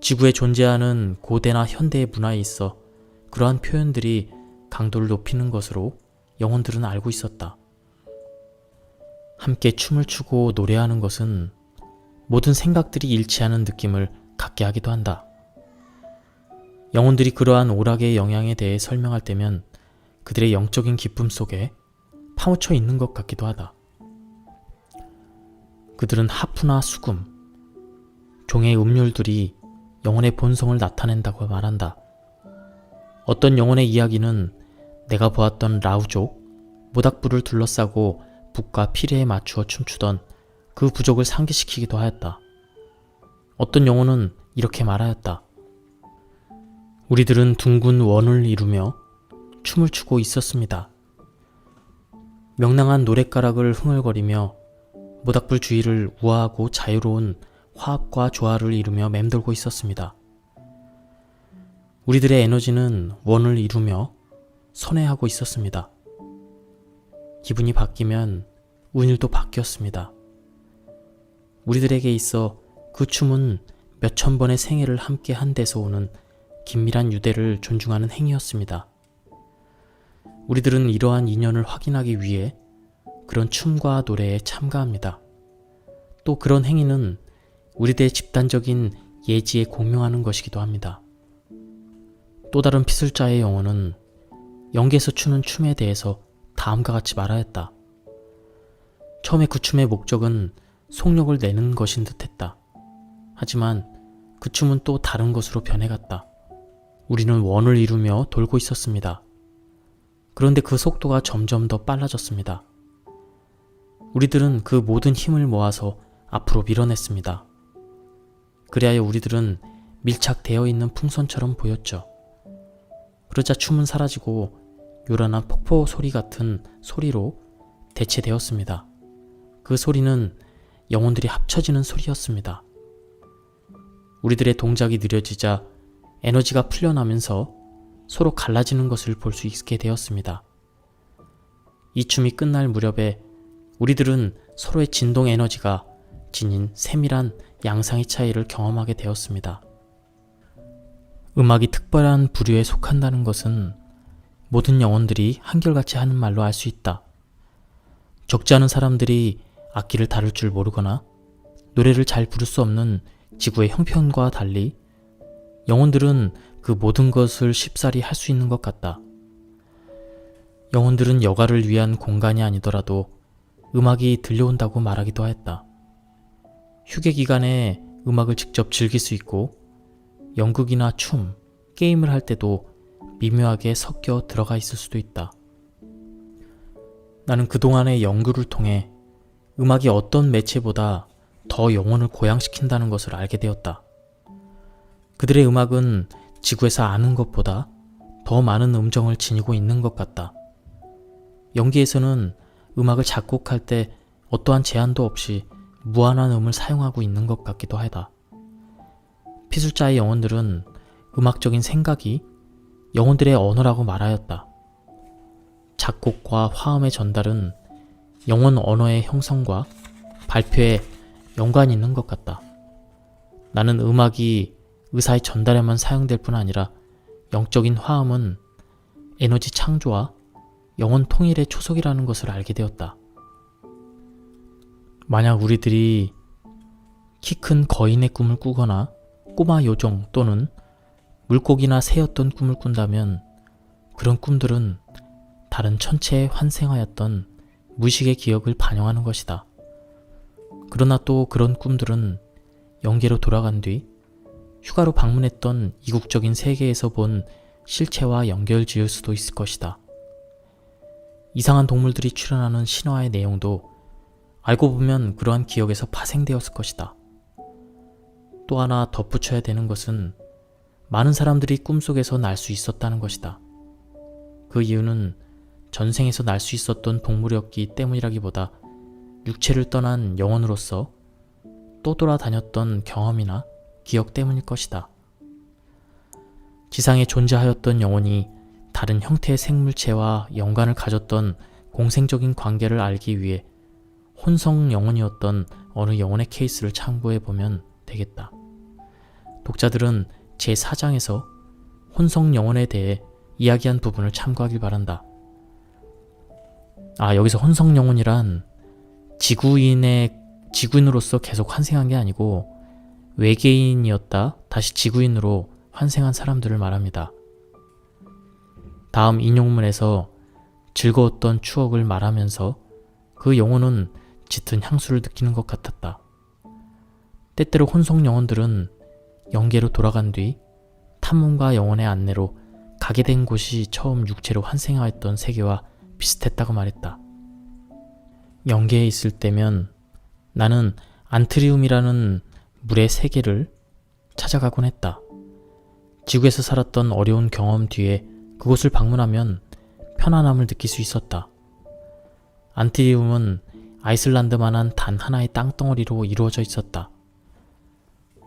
지구에 존재하는 고대나 현대의 문화에 있어 그러한 표현들이 강도를 높이는 것으로 영혼들은 알고 있었다. 함께 춤을 추고 노래하는 것은 모든 생각들이 일치하는 느낌을 갖게 하기도 한다. 영혼들이 그러한 오락의 영향에 대해 설명할 때면 그들의 영적인 기쁨 속에 파묻혀 있는 것 같기도 하다. 그들은 하프나 수금, 종의 음률들이 영혼의 본성을 나타낸다고 말한다. 어떤 영혼의 이야기는 내가 보았던 라우족, 모닥불을 둘러싸고 북과 피레에 맞추어 춤추던 그 부족을 상기시키기도 하였다. 어떤 영혼은 이렇게 말하였다. 우리들은 둥근 원을 이루며 춤을 추고 있었습니다. 명랑한 노랫가락을 흥얼거리며 모닥불 주위를 우아하고 자유로운 화합과 조화를 이루며 맴돌고 있었습니다. 우리들의 에너지는 원을 이루며 선회하고 있었습니다. 기분이 바뀌면 운율도 바뀌었습니다. 우리들에게 있어 그 춤은 몇천 번의 생애를 함께 한 데서 오는 긴밀한 유대를 존중하는 행위였습니다. 우리들은 이러한 인연을 확인하기 위해 그런 춤과 노래에 참가합니다. 또 그런 행위는 우리들의 집단적인 예지에 공명하는 것이기도 합니다. 또 다른 피술자의 영혼은 연기에서 추는 춤에 대해서 다음과 같이 말하였다. 처음에 그 춤의 목적은 속력을 내는 것인 듯했다. 하지만 그 춤은 또 다른 것으로 변해갔다. 우리는 원을 이루며 돌고 있었습니다. 그런데 그 속도가 점점 더 빨라졌습니다. 우리들은 그 모든 힘을 모아서 앞으로 밀어냈습니다. 그리하여 우리들은 밀착되어 있는 풍선처럼 보였죠. 그러자 춤은 사라지고 요란한 폭포 소리 같은 소리로 대체되었습니다. 그 소리는 영혼들이 합쳐지는 소리였습니다. 우리들의 동작이 느려지자 에너지가 풀려나면서 서로 갈라지는 것을 볼 수 있게 되었습니다. 이 춤이 끝날 무렵에 우리들은 서로의 진동 에너지가 지닌 세밀한 양상의 차이를 경험하게 되었습니다. 음악이 특별한 부류에 속한다는 것은 모든 영혼들이 한결같이 하는 말로 알 수 있다. 적지 않은 사람들이 악기를 다룰 줄 모르거나 노래를 잘 부를 수 없는 지구의 형편과 달리 영혼들은 그 모든 것을 쉽사리 할 수 있는 것 같다. 영혼들은 여가를 위한 공간이 아니더라도 음악이 들려온다고 말하기도 하였다. 휴게 기간에 음악을 직접 즐길 수 있고 연극이나 춤, 게임을 할 때도 미묘하게 섞여 들어가 있을 수도 있다. 나는 그동안의 연구를 통해 음악이 어떤 매체보다 더 영혼을 고양시킨다는 것을 알게 되었다. 그들의 음악은 지구에서 아는 것보다 더 많은 음정을 지니고 있는 것 같다. 연기에서는 음악을 작곡할 때 어떠한 제한도 없이 무한한 음을 사용하고 있는 것 같기도 하다. 피술자의 영혼들은 음악적인 생각이 영혼들의 언어라고 말하였다. 작곡과 화음의 전달은 영혼 언어의 형성과 발표에 연관이 있는 것 같다. 나는 음악이 의사의 전달에만 사용될 뿐 아니라 영적인 화음은 에너지 창조와 영혼 통일의 초석이라는 것을 알게 되었다. 만약 우리들이 키 큰 거인의 꿈을 꾸거나 꼬마 요정 또는 물고기나 새였던 꿈을 꾼다면 그런 꿈들은 다른 천체에 환생하였던 무의식의 기억을 반영하는 것이다. 그러나 또 그런 꿈들은 영계로 돌아간 뒤 휴가로 방문했던 이국적인 세계에서 본 실체와 연결 지을 수도 있을 것이다. 이상한 동물들이 출연하는 신화의 내용도 알고 보면 그러한 기억에서 파생되었을 것이다. 또 하나 덧붙여야 되는 것은 많은 사람들이 꿈속에서 날 수 있었다는 것이다. 그 이유는 전생에서 날 수 있었던 동물이었기 때문이라기보다 육체를 떠난 영혼으로서 또 돌아다녔던 경험이나 기억 때문일 것이다. 지상에 존재하였던 영혼이 다른 형태의 생물체와 연관을 가졌던 공생적인 관계를 알기 위해 혼성 영혼이었던 어느 영혼의 케이스를 참고해보면 되겠다. 독자들은 제4장에서 혼성 영혼에 대해 이야기한 부분을 참고하길 바란다. 여기서 혼성 영혼이란 지구인으로서 계속 환생한 게 아니고 외계인이었다 다시 지구인으로 환생한 사람들을 말합니다. 다음 인용문에서 즐거웠던 추억을 말하면서 그 영혼은 짙은 향수를 느끼는 것 같았다. 때때로 혼성 영혼들은 영계로 돌아간 뒤 탐험가 영혼의 안내로 가게 된 곳이 처음 육체로 환생하였던 세계와 비슷했다고 말했다. 영계에 있을 때면 나는 안트리움이라는 물의 세계를 찾아가곤 했다. 지구에서 살았던 어려운 경험 뒤에 그곳을 방문하면 편안함을 느낄 수 있었다. 안트리움은 아이슬란드만한 단 하나의 땅덩어리로 이루어져 있었다.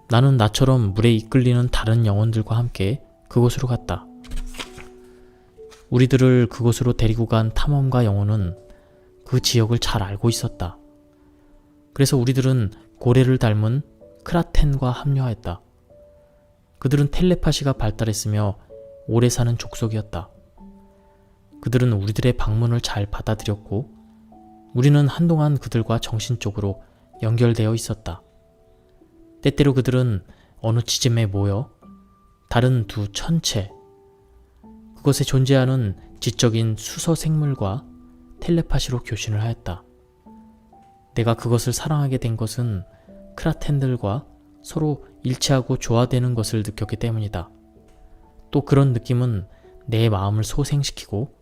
나는 나처럼 물에 이끌리는 다른 영혼들과 함께 그곳으로 갔다. 우리들을 그곳으로 데리고 간 탐험가 영혼은 그 지역을 잘 알고 있었다. 그래서 우리들은 고래를 닮은 크라텐과 합류하였다. 그들은 텔레파시가 발달했으며 오래 사는 족속이었다. 그들은 우리들의 방문을 잘 받아들였고 우리는 한동안 그들과 정신적으로 연결되어 있었다. 때때로 그들은 어느 지점에 모여 다른 두 천체, 그곳에 존재하는 지적인 수서 생물과 텔레파시로 교신을 하였다. 내가 그것을 사랑하게 된 것은 크라텐들과 서로 일치하고 조화되는 것을 느꼈기 때문이다. 또 그런 느낌은 내 마음을 소생시키고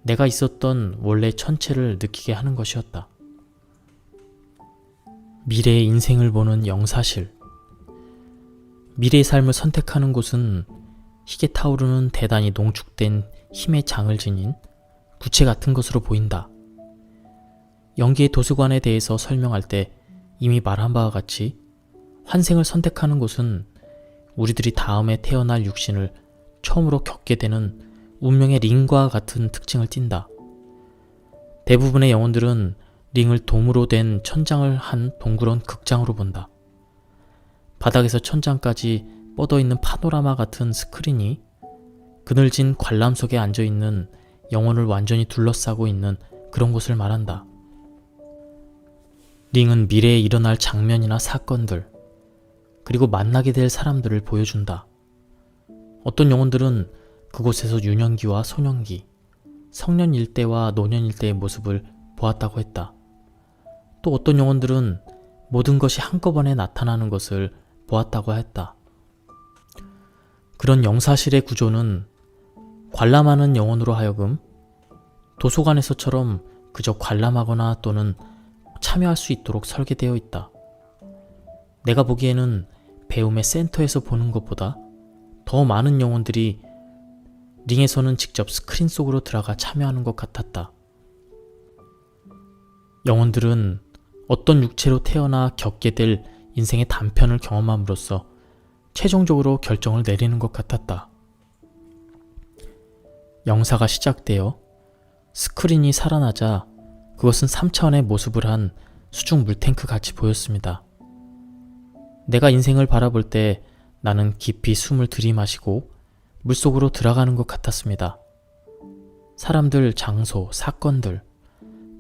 내가 있었던 원래 천체를 느끼게 하는 것이었다. 미래의 인생을 보는 영사실. 미래의 삶을 선택하는 곳은 희게 타오르는 대단히 농축된 힘의 장을 지닌 구체 같은 것으로 보인다. 영계의 도서관에 대해서 설명할 때 이미 말한 바와 같이 환생을 선택하는 곳은 우리들이 다음에 태어날 육신을 처음으로 겪게 되는 운명의 링과 같은 특징을 띈다. 대부분의 영혼들은 링을 돔으로 된 천장을 한 동그란 극장으로 본다. 바닥에서 천장까지 뻗어있는 파노라마 같은 스크린이 그늘진 관람 속에 앉아있는 영혼을 완전히 둘러싸고 있는 그런 곳을 말한다. 링은 미래에 일어날 장면이나 사건들, 그리고 만나게 될 사람들을 보여준다. 어떤 영혼들은 그곳에서 유년기와 소년기, 성년일 때와 노년일 때의 모습을 보았다고 했다. 또 어떤 영혼들은 모든 것이 한꺼번에 나타나는 것을 보았다고 했다. 그런 영사실의 구조는 관람하는 영혼으로 하여금 도서관에서처럼 그저 관람하거나 또는 참여할 수 있도록 설계되어 있다. 내가 보기에는 배움의 센터에서 보는 것보다 더 많은 영혼들이 링에서는 직접 스크린 속으로 들어가 참여하는 것 같았다. 영혼들은 어떤 육체로 태어나 겪게 될 인생의 단편을 경험함으로써 최종적으로 결정을 내리는 것 같았다. 영사가 시작되어 스크린이 살아나자 그것은 3차원의 모습을 한 수중 물탱크 같이 보였습니다. 내가 인생을 바라볼 때 나는 깊이 숨을 들이마시고 물속으로 들어가는 것 같았습니다. 사람들, 장소, 사건들,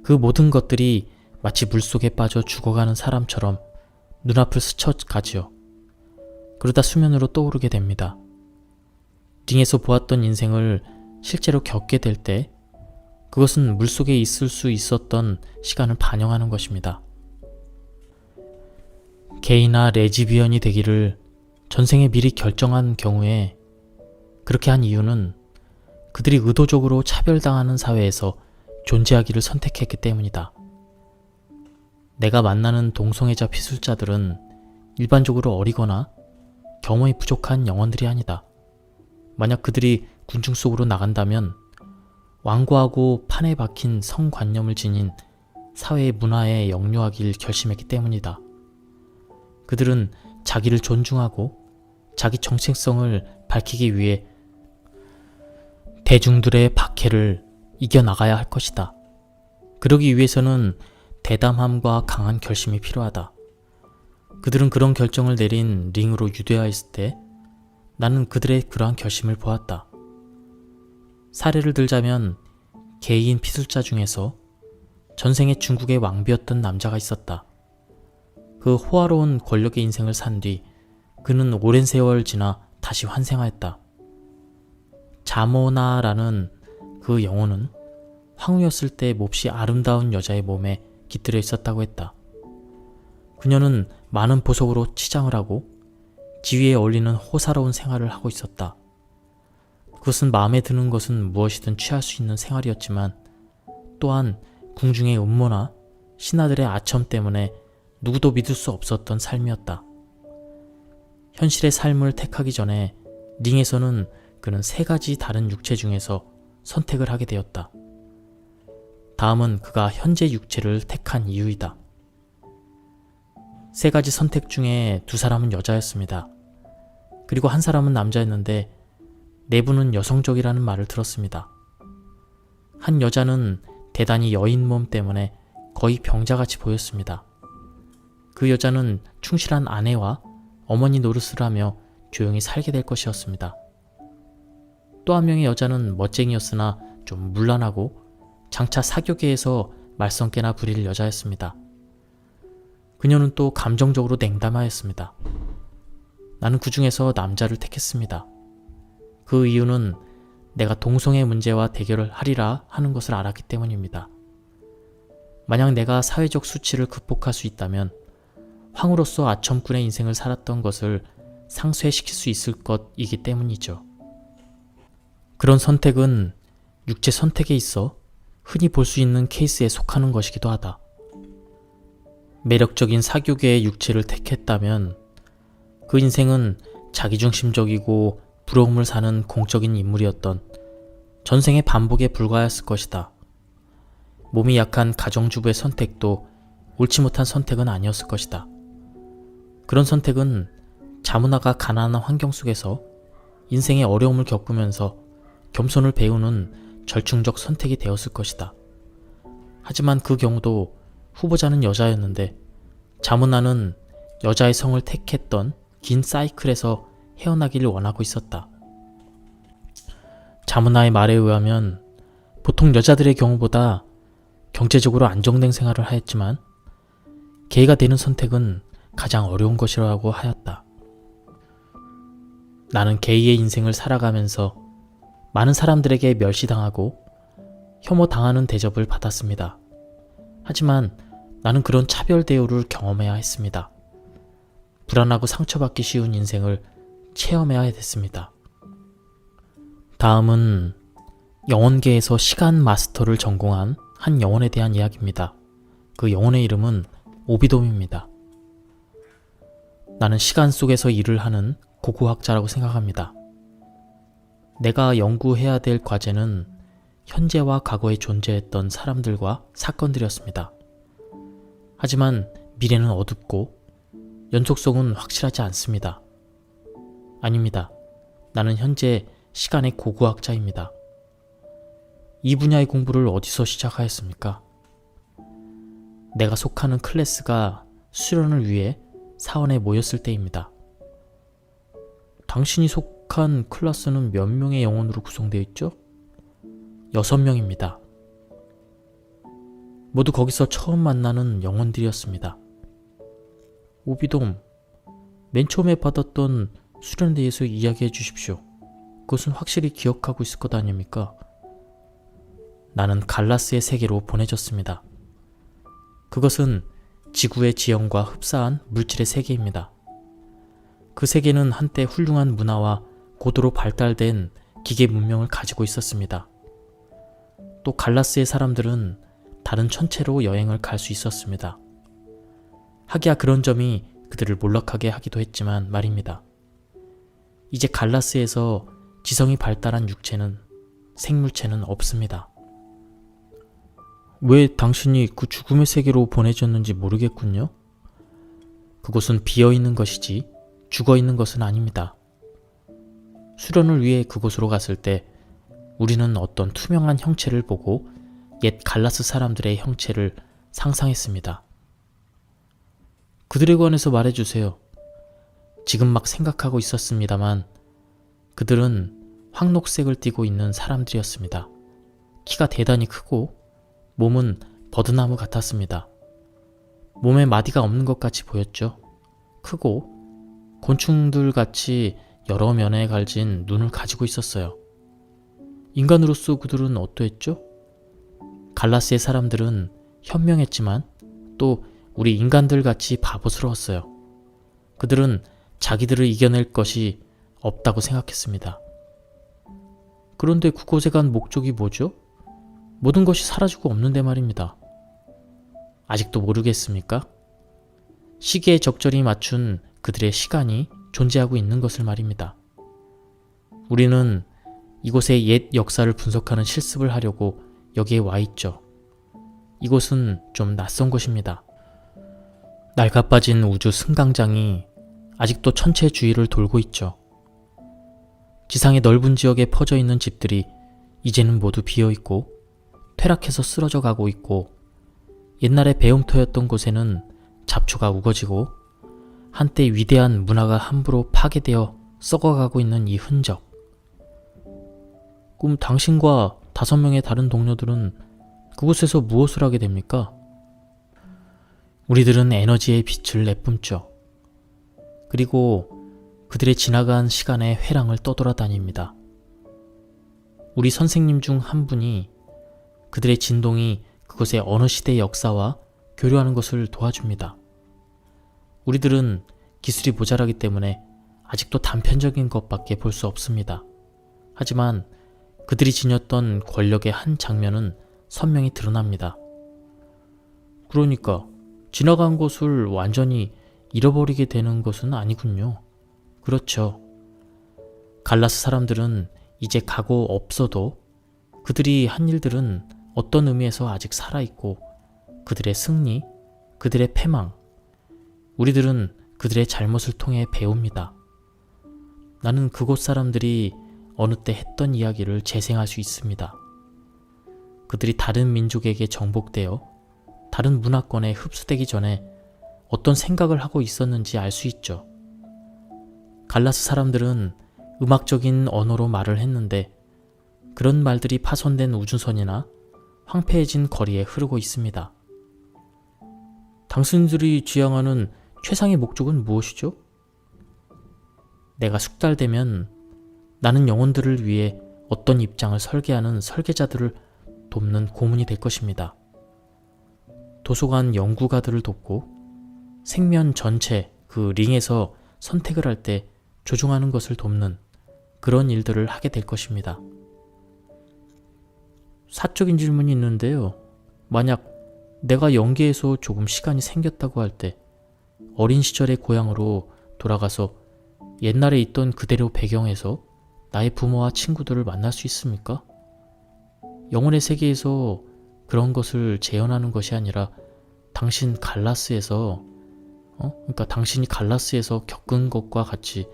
그 모든 것들이 마치 물속에 빠져 죽어가는 사람처럼 눈앞을 스쳐가지요. 그러다 수면으로 떠오르게 됩니다. 링에서 보았던 인생을 실제로 겪게 될 때 그것은 물속에 있을 수 있었던 시간을 반영하는 것입니다. 게이나 레즈비언이 되기를 전생에 미리 결정한 경우에 그렇게 한 이유는 그들이 의도적으로 차별당하는 사회에서 존재하기를 선택했기 때문이다. 내가 만나는 동성애자 피술자들은 일반적으로 어리거나 경험이 부족한 영혼들이 아니다. 만약 그들이 군중 속으로 나간다면 완고하고 판에 박힌 성관념을 지닌 사회의 문화에 역류하길 결심했기 때문이다. 그들은 자기를 존중하고 자기 정체성을 밝히기 위해 대중들의 박해를 이겨나가야 할 것이다. 그러기 위해서는 대담함과 강한 결심이 필요하다. 그들은 그런 결정을 내린 링으로 유대하였을 때 나는 그들의 그러한 결심을 보았다. 사례를 들자면 개인 피술자 중에서 전생에 중국의 왕비였던 남자가 있었다. 그 호화로운 권력의 인생을 산 뒤 그는 오랜 세월 지나 다시 환생하였다. 자모나라는 그 영혼은 황후였을 때 몹시 아름다운 여자의 몸에 깃들여 있었다고 했다. 그녀는 많은 보석으로 치장을 하고 지위에 어울리는 호사로운 생활을 하고 있었다. 그것은 마음에 드는 것은 무엇이든 취할 수 있는 생활이었지만 또한 궁중의 음모나 신하들의 아첨 때문에 누구도 믿을 수 없었던 삶이었다. 현실의 삶을 택하기 전에 링에서는 그는 3가지 다른 육체 중에서 선택을 하게 되었다. 다음은 그가 현재 육체를 택한 이유이다. 3가지 선택 중에 2사람은 여자였습니다. 그리고 1사람은 남자였는데 내부는 여성적이라는 말을 들었습니다. 한 여자는 대단히 여인 몸 때문에 거의 병자같이 보였습니다. 그 여자는 충실한 아내와 어머니 노릇을 하며 조용히 살게 될 것이었습니다. 또 한 명의 여자는 멋쟁이였으나 좀 문란하고 장차 사교계에서 말썽깨나 부릴 여자였습니다. 그녀는 또 감정적으로 냉담하였습니다. 나는 그 중에서 남자를 택했습니다. 그 이유는 내가 동성애 문제와 대결을 하리라 하는 것을 알았기 때문입니다. 만약 내가 사회적 수치를 극복할 수 있다면 황후로서 아첨꾼의 인생을 살았던 것을 상쇄시킬 수 있을 것이기 때문이죠. 그런 선택은 육체 선택에 있어 흔히 볼 수 있는 케이스에 속하는 것이기도 하다. 매력적인 사교계의 육체를 택했다면 그 인생은 자기중심적이고 부러움을 사는 공적인 인물이었던 전생의 반복에 불과했을 것이다. 몸이 약한 가정주부의 선택도 옳지 못한 선택은 아니었을 것이다. 그런 선택은 자문화가 가난한 환경 속에서 인생의 어려움을 겪으면서 겸손을 배우는 절충적 선택이 되었을 것이다. 하지만 그 경우도 후보자는 여자였는데 자문화는 여자의 성을 택했던 긴 사이클에서 헤어나기를 원하고 있었다. 자문화의 말에 의하면 보통 여자들의 경우보다 경제적으로 안정된 생활을 하였지만 게이가 되는 선택은 가장 어려운 것이라고 하였다. 나는 게이의 인생을 살아가면서 많은 사람들에게 멸시당하고 혐오당하는 대접을 받았습니다. 하지만 나는 그런 차별 대우를 경험해야 했습니다. 불안하고 상처받기 쉬운 인생을 체험해야 됐습니다. 다음은 영혼계에서 시간 마스터를 전공한 한 영혼에 대한 이야기입니다. 그 영혼의 이름은 오비돔입니다. 나는 시간 속에서 일을 하는 고고학자라고 생각합니다. 내가 연구해야 될 과제는 현재와 과거에 존재했던 사람들과 사건들이었습니다. 하지만 미래는 어둡고 연속성은 확실하지 않습니다. 아닙니다. 나는 현재 시간의 고고학자입니다. 이 분야의 공부를 어디서 시작하였습니까? 내가 속하는 클래스가 수련을 위해 사원에 모였을 때입니다. 당신이 속한 클래스는 몇 명의 영혼으로 구성되어 있죠? 6명입니다. 모두 거기서 처음 만나는 영혼들이었습니다. 오비돔, 맨 처음에 받았던 수련에 대해서 이야기해 주십시오. 그것은 확실히 기억하고 있을 것 아닙니까? 나는 갈라스의 세계로 보내졌습니다. 그것은 지구의 지형과 흡사한 물질의 세계입니다. 그 세계는 한때 훌륭한 문화와 고도로 발달된 기계 문명을 가지고 있었습니다. 또 갈라스의 사람들은 다른 천체로 여행을 갈 수 있었습니다. 하기야 그런 점이 그들을 몰락하게 하기도 했지만 말입니다. 이제 갈라스에서 지성이 발달한 육체는, 생물체는 없습니다. 왜 당신이 그 죽음의 세계로 보내졌는지 모르겠군요. 그곳은 비어있는 것이지 죽어있는 것은 아닙니다. 수련을 위해 그곳으로 갔을 때 우리는 어떤 투명한 형체를 보고 옛 갈라스 사람들의 형체를 상상했습니다. 그들에 관해서 말해주세요. 지금 막 생각하고 있었습니다만 그들은 황록색을 띠고 있는 사람들이었습니다. 키가 대단히 크고 몸은 버드나무 같았습니다. 몸에 마디가 없는 것 같이 보였죠. 크고 곤충들 같이 여러 면에 갈진 눈을 가지고 있었어요. 인간으로서 그들은 어떠했죠? 갈라스의 사람들은 현명했지만 또 우리 인간들 같이 바보스러웠어요. 그들은 자기들을 이겨낼 것이 없다고 생각했습니다. 그런데 그곳에 간 목적이 뭐죠? 모든 것이 사라지고 없는데 말입니다. 아직도 모르겠습니까? 시계에 적절히 맞춘 그들의 시간이 존재하고 있는 것을 말입니다. 우리는 이곳의 옛 역사를 분석하는 실습을 하려고 여기에 와 있죠. 이곳은 좀 낯선 곳입니다. 낡아빠진 우주 승강장이 아직도 천체 주위를 돌고 있죠. 지상의 넓은 지역에 퍼져 있는 집들이 이제는 모두 비어있고 퇴락해서 쓰러져 가고 있고 옛날에 배움터였던 곳에는 잡초가 우거지고 한때 위대한 문화가 함부로 파괴되어 썩어가고 있는 이 흔적. 그럼 당신과 5명의 다른 동료들은 그곳에서 무엇을 하게 됩니까? 우리들은 에너지의 빛을 내뿜죠. 그리고 그들의 지나간 시간의 회랑을 떠돌아다닙니다. 우리 선생님 중 한 분이 그들의 진동이 그곳의 어느 시대의 역사와 교류하는 것을 도와줍니다. 우리들은 기술이 모자라기 때문에 아직도 단편적인 것밖에 볼 수 없습니다. 하지만 그들이 지녔던 권력의 한 장면은 선명히 드러납니다. 그러니까 지나간 것을 완전히 잃어버리게 되는 것은 아니군요. 그렇죠. 갈라스 사람들은 이제 가고 없어도 그들이 한 일들은 어떤 의미에서 아직 살아있고 그들의 승리, 그들의 패망, 우리들은 그들의 잘못을 통해 배웁니다. 나는 그곳 사람들이 어느 때 했던 이야기를 재생할 수 있습니다. 그들이 다른 민족에게 정복되어 다른 문화권에 흡수되기 전에 어떤 생각을 하고 있었는지 알 수 있죠. 갈라스 사람들은 음악적인 언어로 말을 했는데 그런 말들이 파손된 우주선이나 황폐해진 거리에 흐르고 있습니다. 당신들이 지향하는 최상의 목적은 무엇이죠? 내가 숙달되면 나는 영혼들을 위해 어떤 입장을 설계하는 설계자들을 돕는 고문이 될 것입니다. 도서관 연구가들을 돕고 생면 전체, 그 링에서 선택을 할 때 조종하는 것을 돕는 그런 일들을 하게 될 것입니다. 사적인 질문이 있는데요. 만약 내가 연계에서 조금 시간이 생겼다고 할 때 어린 시절의 고향으로 돌아가서 옛날에 있던 그대로 배경에서 나의 부모와 친구들을 만날 수 있습니까? 영혼의 세계에서 그런 것을 재현하는 것이 아니라 당신이 갈라스에서 겪은 것과 같이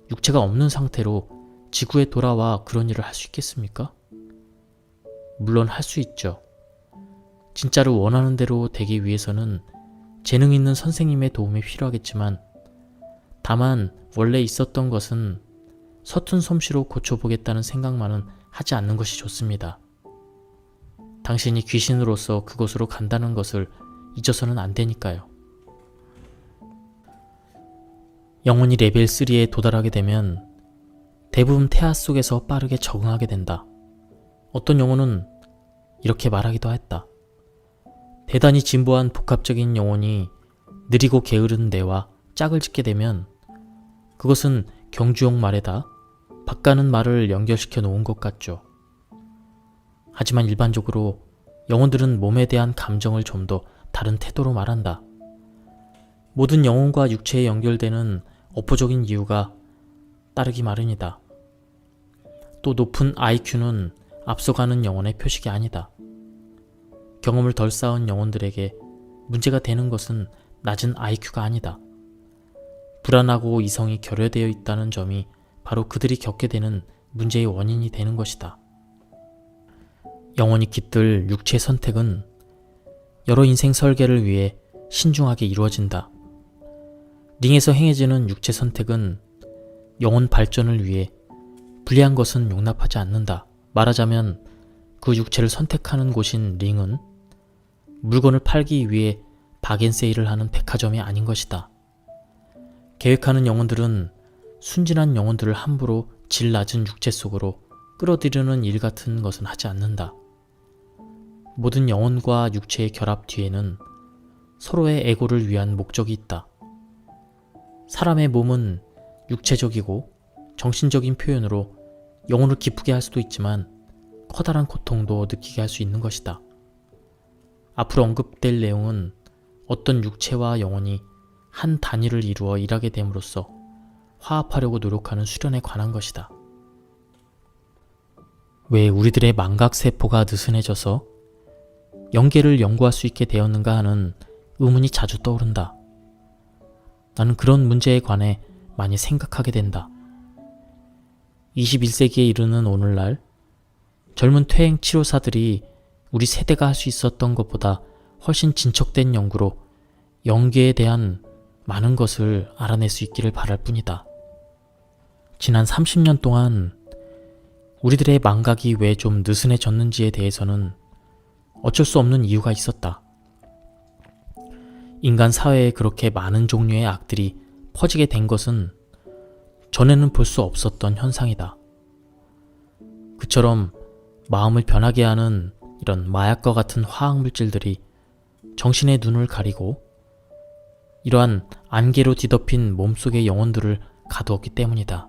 육체가 없는 상태로 지구에 돌아와 그런 일을 할 수 있겠습니까? 물론 할 수 있죠. 진짜로 원하는 대로 되기 위해서는 재능 있는 선생님의 도움이 필요하겠지만, 다만 원래 있었던 것은 서툰 솜씨로 고쳐보겠다는 생각만은 하지 않는 것이 좋습니다. 당신이 귀신으로서 그곳으로 간다는 것을 잊어서는 안 되니까요. 영혼이 레벨 3에 도달하게 되면 대부분 태아 속에서 빠르게 적응하게 된다. 어떤 영혼은 이렇게 말하기도 했다. 대단히 진보한 복합적인 영혼이 느리고 게으른 뇌와 짝을 짓게 되면 그것은 경주용 말에다 바가는 말을 연결시켜 놓은 것 같죠. 하지만 일반적으로 영혼들은 몸에 대한 감정을 좀 더 다른 태도로 말한다. 모든 영혼과 육체에 연결되는 어포적인 이유가 따르기 마련이다. 또 높은 IQ는 앞서가는 영혼의 표식이 아니다. 경험을 덜 쌓은 영혼들에게 문제가 되는 것은 낮은 IQ가 아니다. 불안하고 이성이 결여되어 있다는 점이 바로 그들이 겪게 되는 문제의 원인이 되는 것이다. 영혼이 깃들 육체 선택은 여러 인생 설계를 위해 신중하게 이루어진다. 링에서 행해지는 육체 선택은 영혼 발전을 위해 불리한 것은 용납하지 않는다. 말하자면 그 육체를 선택하는 곳인 링은 물건을 팔기 위해 바겐세일을 하는 백화점이 아닌 것이다. 계획하는 영혼들은 순진한 영혼들을 함부로 질 낮은 육체 속으로 끌어들이는 일 같은 것은 하지 않는다. 모든 영혼과 육체의 결합 뒤에는 서로의 에고를 위한 목적이 있다. 사람의 몸은 육체적이고 정신적인 표현으로 영혼을 기쁘게 할 수도 있지만 커다란 고통도 느끼게 할 수 있는 것이다. 앞으로 언급될 내용은 어떤 육체와 영혼이 한 단위를 이루어 일하게 됨으로써 화합하려고 노력하는 수련에 관한 것이다. 왜 우리들의 망각세포가 느슨해져서 영계를 연구할 수 있게 되었는가 하는 의문이 자주 떠오른다. 나는 그런 문제에 관해 많이 생각하게 된다. 21세기에 이르는 오늘날 젊은 퇴행 치료사들이 우리 세대가 할 수 있었던 것보다 훨씬 진척된 연구로 영계에 대한 많은 것을 알아낼 수 있기를 바랄 뿐이다. 지난 30년 동안 우리들의 망각이 왜 좀 느슨해졌는지에 대해서는 어쩔 수 없는 이유가 있었다. 인간 사회에 그렇게 많은 종류의 악들이 퍼지게 된 것은 전에는 볼 수 없었던 현상이다. 그처럼 마음을 변하게 하는 이런 마약과 같은 화학물질들이 정신의 눈을 가리고 이러한 안개로 뒤덮인 몸속의 영혼들을 가두었기 때문이다.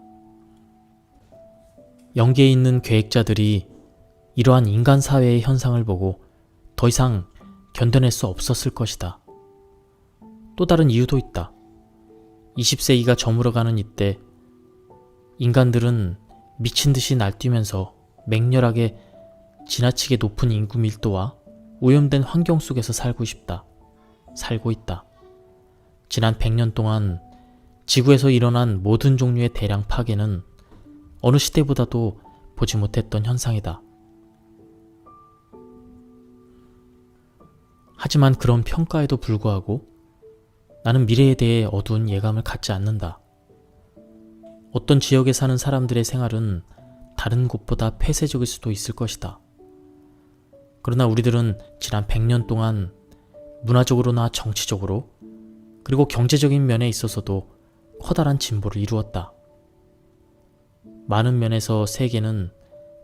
영계에 있는 계획자들이 이러한 인간 사회의 현상을 보고 더 이상 견뎌낼 수 없었을 것이다. 또 다른 이유도 있다. 20세기가 저물어가는 이때 인간들은 미친 듯이 날뛰면서 맹렬하게 지나치게 높은 인구 밀도와 오염된 환경 속에서 살고 있다. 지난 100년 동안 지구에서 일어난 모든 종류의 대량 파괴는 어느 시대보다도 보지 못했던 현상이다. 하지만 그런 평가에도 불구하고 나는 미래에 대해 어두운 예감을 갖지 않는다. 어떤 지역에 사는 사람들의 생활은 다른 곳보다 폐쇄적일 수도 있을 것이다. 그러나 우리들은 지난 100년 동안 문화적으로나 정치적으로 그리고 경제적인 면에 있어서도 커다란 진보를 이루었다. 많은 면에서 세계는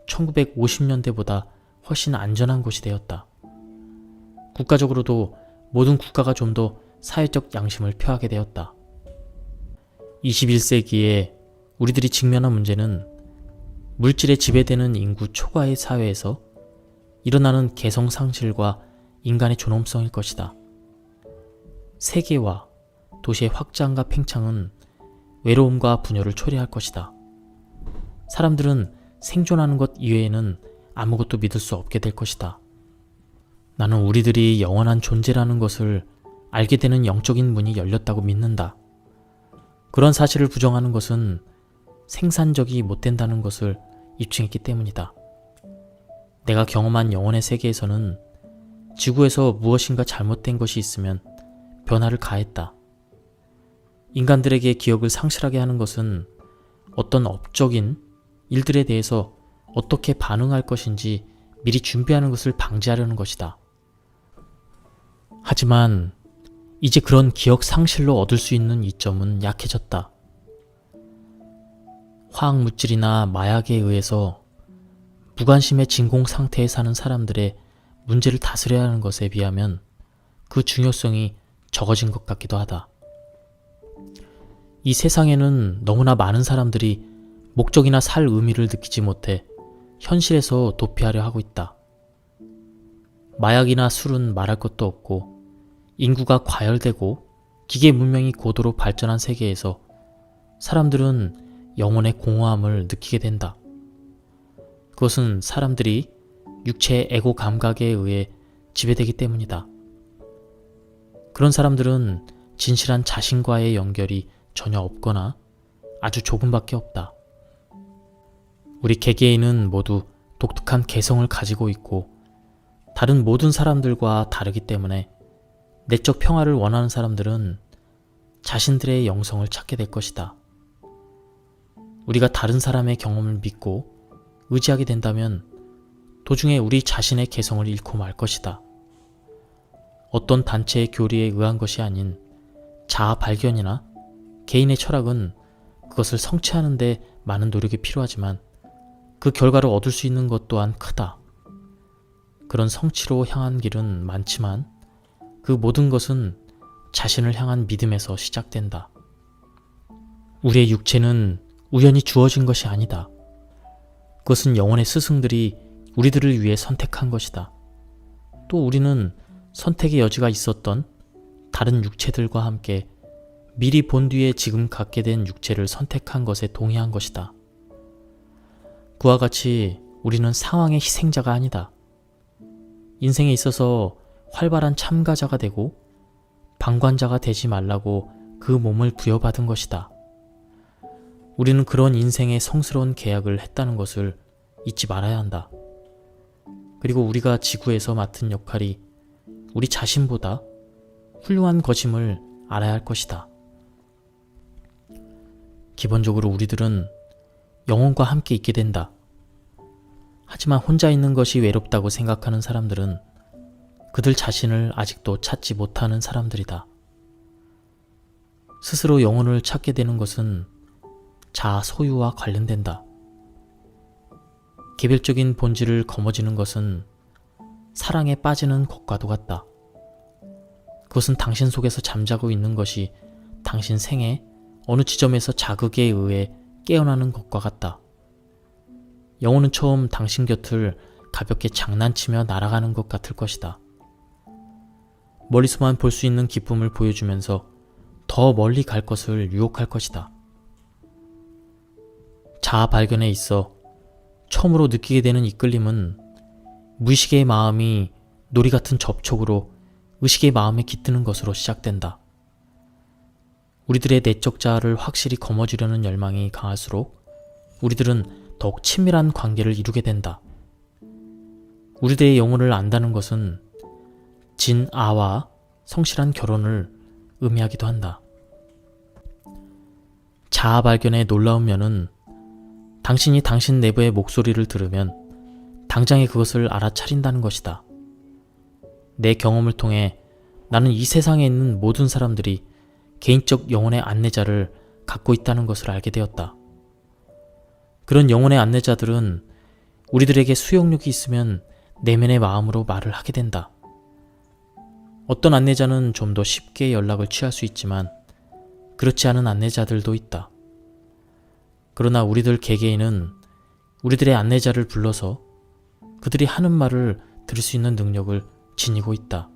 1950년대보다 훨씬 안전한 곳이 되었다. 국가적으로도 모든 국가가 좀 더 사회적 양심을 표하게 되었다. 21세기에 우리들이 직면한 문제는 물질에 지배되는 인구 초과의 사회에서 일어나는 개성 상실과 인간의 존엄성일 것이다. 세계화, 도시의 확장과 팽창은 외로움과 분열을 초래할 것이다. 사람들은 생존하는 것 이외에는 아무것도 믿을 수 없게 될 것이다. 나는 우리들이 영원한 존재라는 것을 알게 되는 영적인 문이 열렸다고 믿는다. 그런 사실을 부정하는 것은 생산적이 못된다는 것을 입증했기 때문이다. 내가 경험한 영혼의 세계에서는 지구에서 무엇인가 잘못된 것이 있으면 변화를 가했다. 인간들에게 기억을 상실하게 하는 것은 어떤 업적인 일들에 대해서 어떻게 반응할 것인지 미리 준비하는 것을 방지하려는 것이다. 하지만 이제 그런 기억 상실로 얻을 수 있는 이점은 약해졌다. 화학물질이나 마약에 의해서 무관심의 진공 상태에 사는 사람들의 문제를 다스려야 하는 것에 비하면 그 중요성이 적어진 것 같기도 하다. 이 세상에는 너무나 많은 사람들이 목적이나 살 의미를 느끼지 못해 현실에서 도피하려 하고 있다. 마약이나 술은 말할 것도 없고 인구가 과열되고 기계 문명이 고도로 발전한 세계에서 사람들은 영혼의 공허함을 느끼게 된다. 그것은 사람들이 육체의 에고 감각에 의해 지배되기 때문이다. 그런 사람들은 진실한 자신과의 연결이 전혀 없거나 아주 조금밖에 없다. 우리 개개인은 모두 독특한 개성을 가지고 있고 다른 모든 사람들과 다르기 때문에 내적 평화를 원하는 사람들은 자신들의 영성을 찾게 될 것이다. 우리가 다른 사람의 경험을 믿고 의지하게 된다면 도중에 우리 자신의 개성을 잃고 말 것이다. 어떤 단체의 교리에 의한 것이 아닌 자아 발견이나 개인의 철학은 그것을 성취하는 데 많은 노력이 필요하지만 그 결과를 얻을 수 있는 것 또한 크다. 그런 성취로 향한 길은 많지만 그 모든 것은 자신을 향한 믿음에서 시작된다. 우리의 육체는 우연히 주어진 것이 아니다. 그것은 영혼의 스승들이 우리들을 위해 선택한 것이다. 또 우리는 선택의 여지가 있었던 다른 육체들과 함께 미리 본 뒤에 지금 갖게 된 육체를 선택한 것에 동의한 것이다. 그와 같이 우리는 상황의 희생자가 아니다. 인생에 있어서 활발한 참가자가 되고 방관자가 되지 말라고 그 몸을 부여받은 것이다. 우리는 그런 인생의 성스러운 계약을 했다는 것을 잊지 말아야 한다. 그리고 우리가 지구에서 맡은 역할이 우리 자신보다 훌륭한 것임을 알아야 할 것이다. 기본적으로 우리들은 영혼과 함께 있게 된다. 하지만 혼자 있는 것이 외롭다고 생각하는 사람들은 그들 자신을 아직도 찾지 못하는 사람들이다. 스스로 영혼을 찾게 되는 것은 자아 소유와 관련된다. 개별적인 본질을 거머쥐는 것은 사랑에 빠지는 것과도 같다. 그것은 당신 속에서 잠자고 있는 것이 당신 생에 어느 지점에서 자극에 의해 깨어나는 것과 같다. 영혼은 처음 당신 곁을 가볍게 장난치며 날아가는 것 같을 것이다. 멀리서만 볼 수 있는 기쁨을 보여주면서 더 멀리 갈 것을 유혹할 것이다. 자아 발견에 있어 처음으로 느끼게 되는 이끌림은 무의식의 마음이 놀이 같은 접촉으로 의식의 마음에 깃드는 것으로 시작된다. 우리들의 내적 자아를 확실히 거머쥐려는 열망이 강할수록 우리들은 더욱 친밀한 관계를 이루게 된다. 우리들의 영혼을 안다는 것은 진아와 성실한 결혼을 의미하기도 한다. 자아 발견의 놀라운 면은 당신이 당신 내부의 목소리를 들으면 당장에 그것을 알아차린다는 것이다. 내 경험을 통해 나는 이 세상에 있는 모든 사람들이 개인적 영혼의 안내자를 갖고 있다는 것을 알게 되었다. 그런 영혼의 안내자들은 우리들에게 수용력이 있으면 내면의 마음으로 말을 하게 된다. 어떤 안내자는 좀 더 쉽게 연락을 취할 수 있지만 그렇지 않은 안내자들도 있다. 그러나 우리들 개개인은 우리들의 안내자를 불러서 그들이 하는 말을 들을 수 있는 능력을 지니고 있다.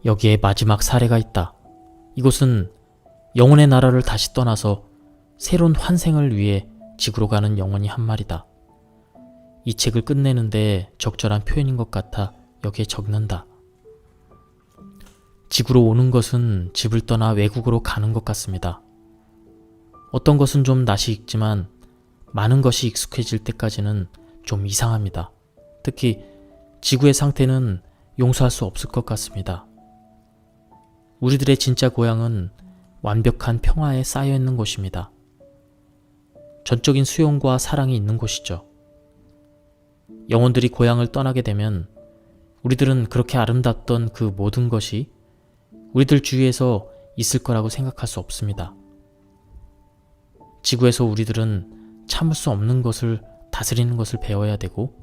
여기에 마지막 사례가 있다. 이곳은 영혼의 나라를 다시 떠나서 새로운 환생을 위해 지구로 가는 영혼이 한 마리다. 이 책을 끝내는데 적절한 표현인 것 같아 여기에 적는다. 지구로 오는 것은 집을 떠나 외국으로 가는 것 같습니다. 어떤 것은 좀 낯이 익지만 많은 것이 익숙해질 때까지는 좀 이상합니다. 특히 지구의 상태는 용서할 수 없을 것 같습니다. 우리들의 진짜 고향은 완벽한 평화에 쌓여 있는 곳입니다. 전적인 수용과 사랑이 있는 곳이죠. 영혼들이 고향을 떠나게 되면 우리들은 그렇게 아름답던 그 모든 것이 우리들 주위에서 있을 거라고 생각할 수 없습니다. 지구에서 우리들은 참을 수 없는 것을 다스리는 것을 배워야 되고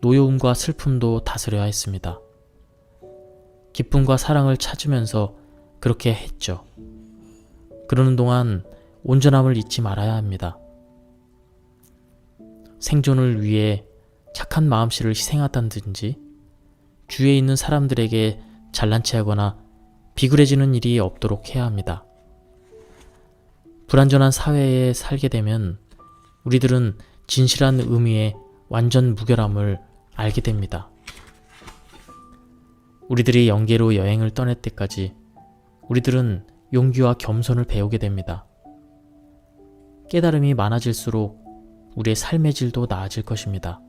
노여움과 슬픔도 다스려야 했습니다. 기쁨과 사랑을 찾으면서 그렇게 했죠. 그러는 동안 온전함을 잊지 말아야 합니다. 생존을 위해 착한 마음씨를 희생하다든지 주위에 있는 사람들에게 잘난 체하거나 비굴해지는 일이 없도록 해야 합니다. 불완전한 사회에 살게 되면 우리들은 진실한 의미의 완전 무결함을 알게 됩니다. 우리들이 영계로 여행을 떠날 때까지 우리들은 용기와 겸손을 배우게 됩니다. 깨달음이 많아질수록 우리의 삶의 질도 나아질 것입니다.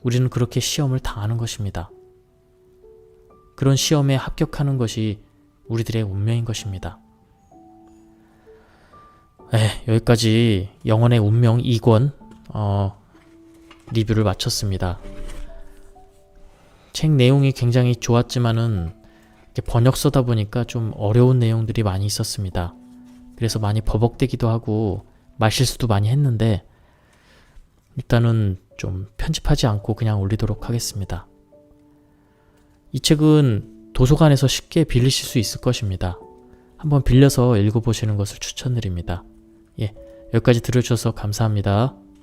우리는 그렇게 시험을 당하는 것입니다. 그런 시험에 합격하는 것이 우리들의 운명인 것입니다. 여기까지 영혼의 운명 2권 리뷰를 마쳤습니다. 책 내용이 굉장히 좋았지만은 번역서다 보니까 좀 어려운 내용들이 많이 있었습니다. 그래서 많이 버벅대기도 하고 말실수도 많이 했는데 일단은 좀 편집하지 않고 그냥 올리도록 하겠습니다. 이 책은 도서관에서 쉽게 빌리실 수 있을 것입니다. 한번 빌려서 읽어보시는 것을 추천드립니다. 여기까지 들어주셔서 감사합니다.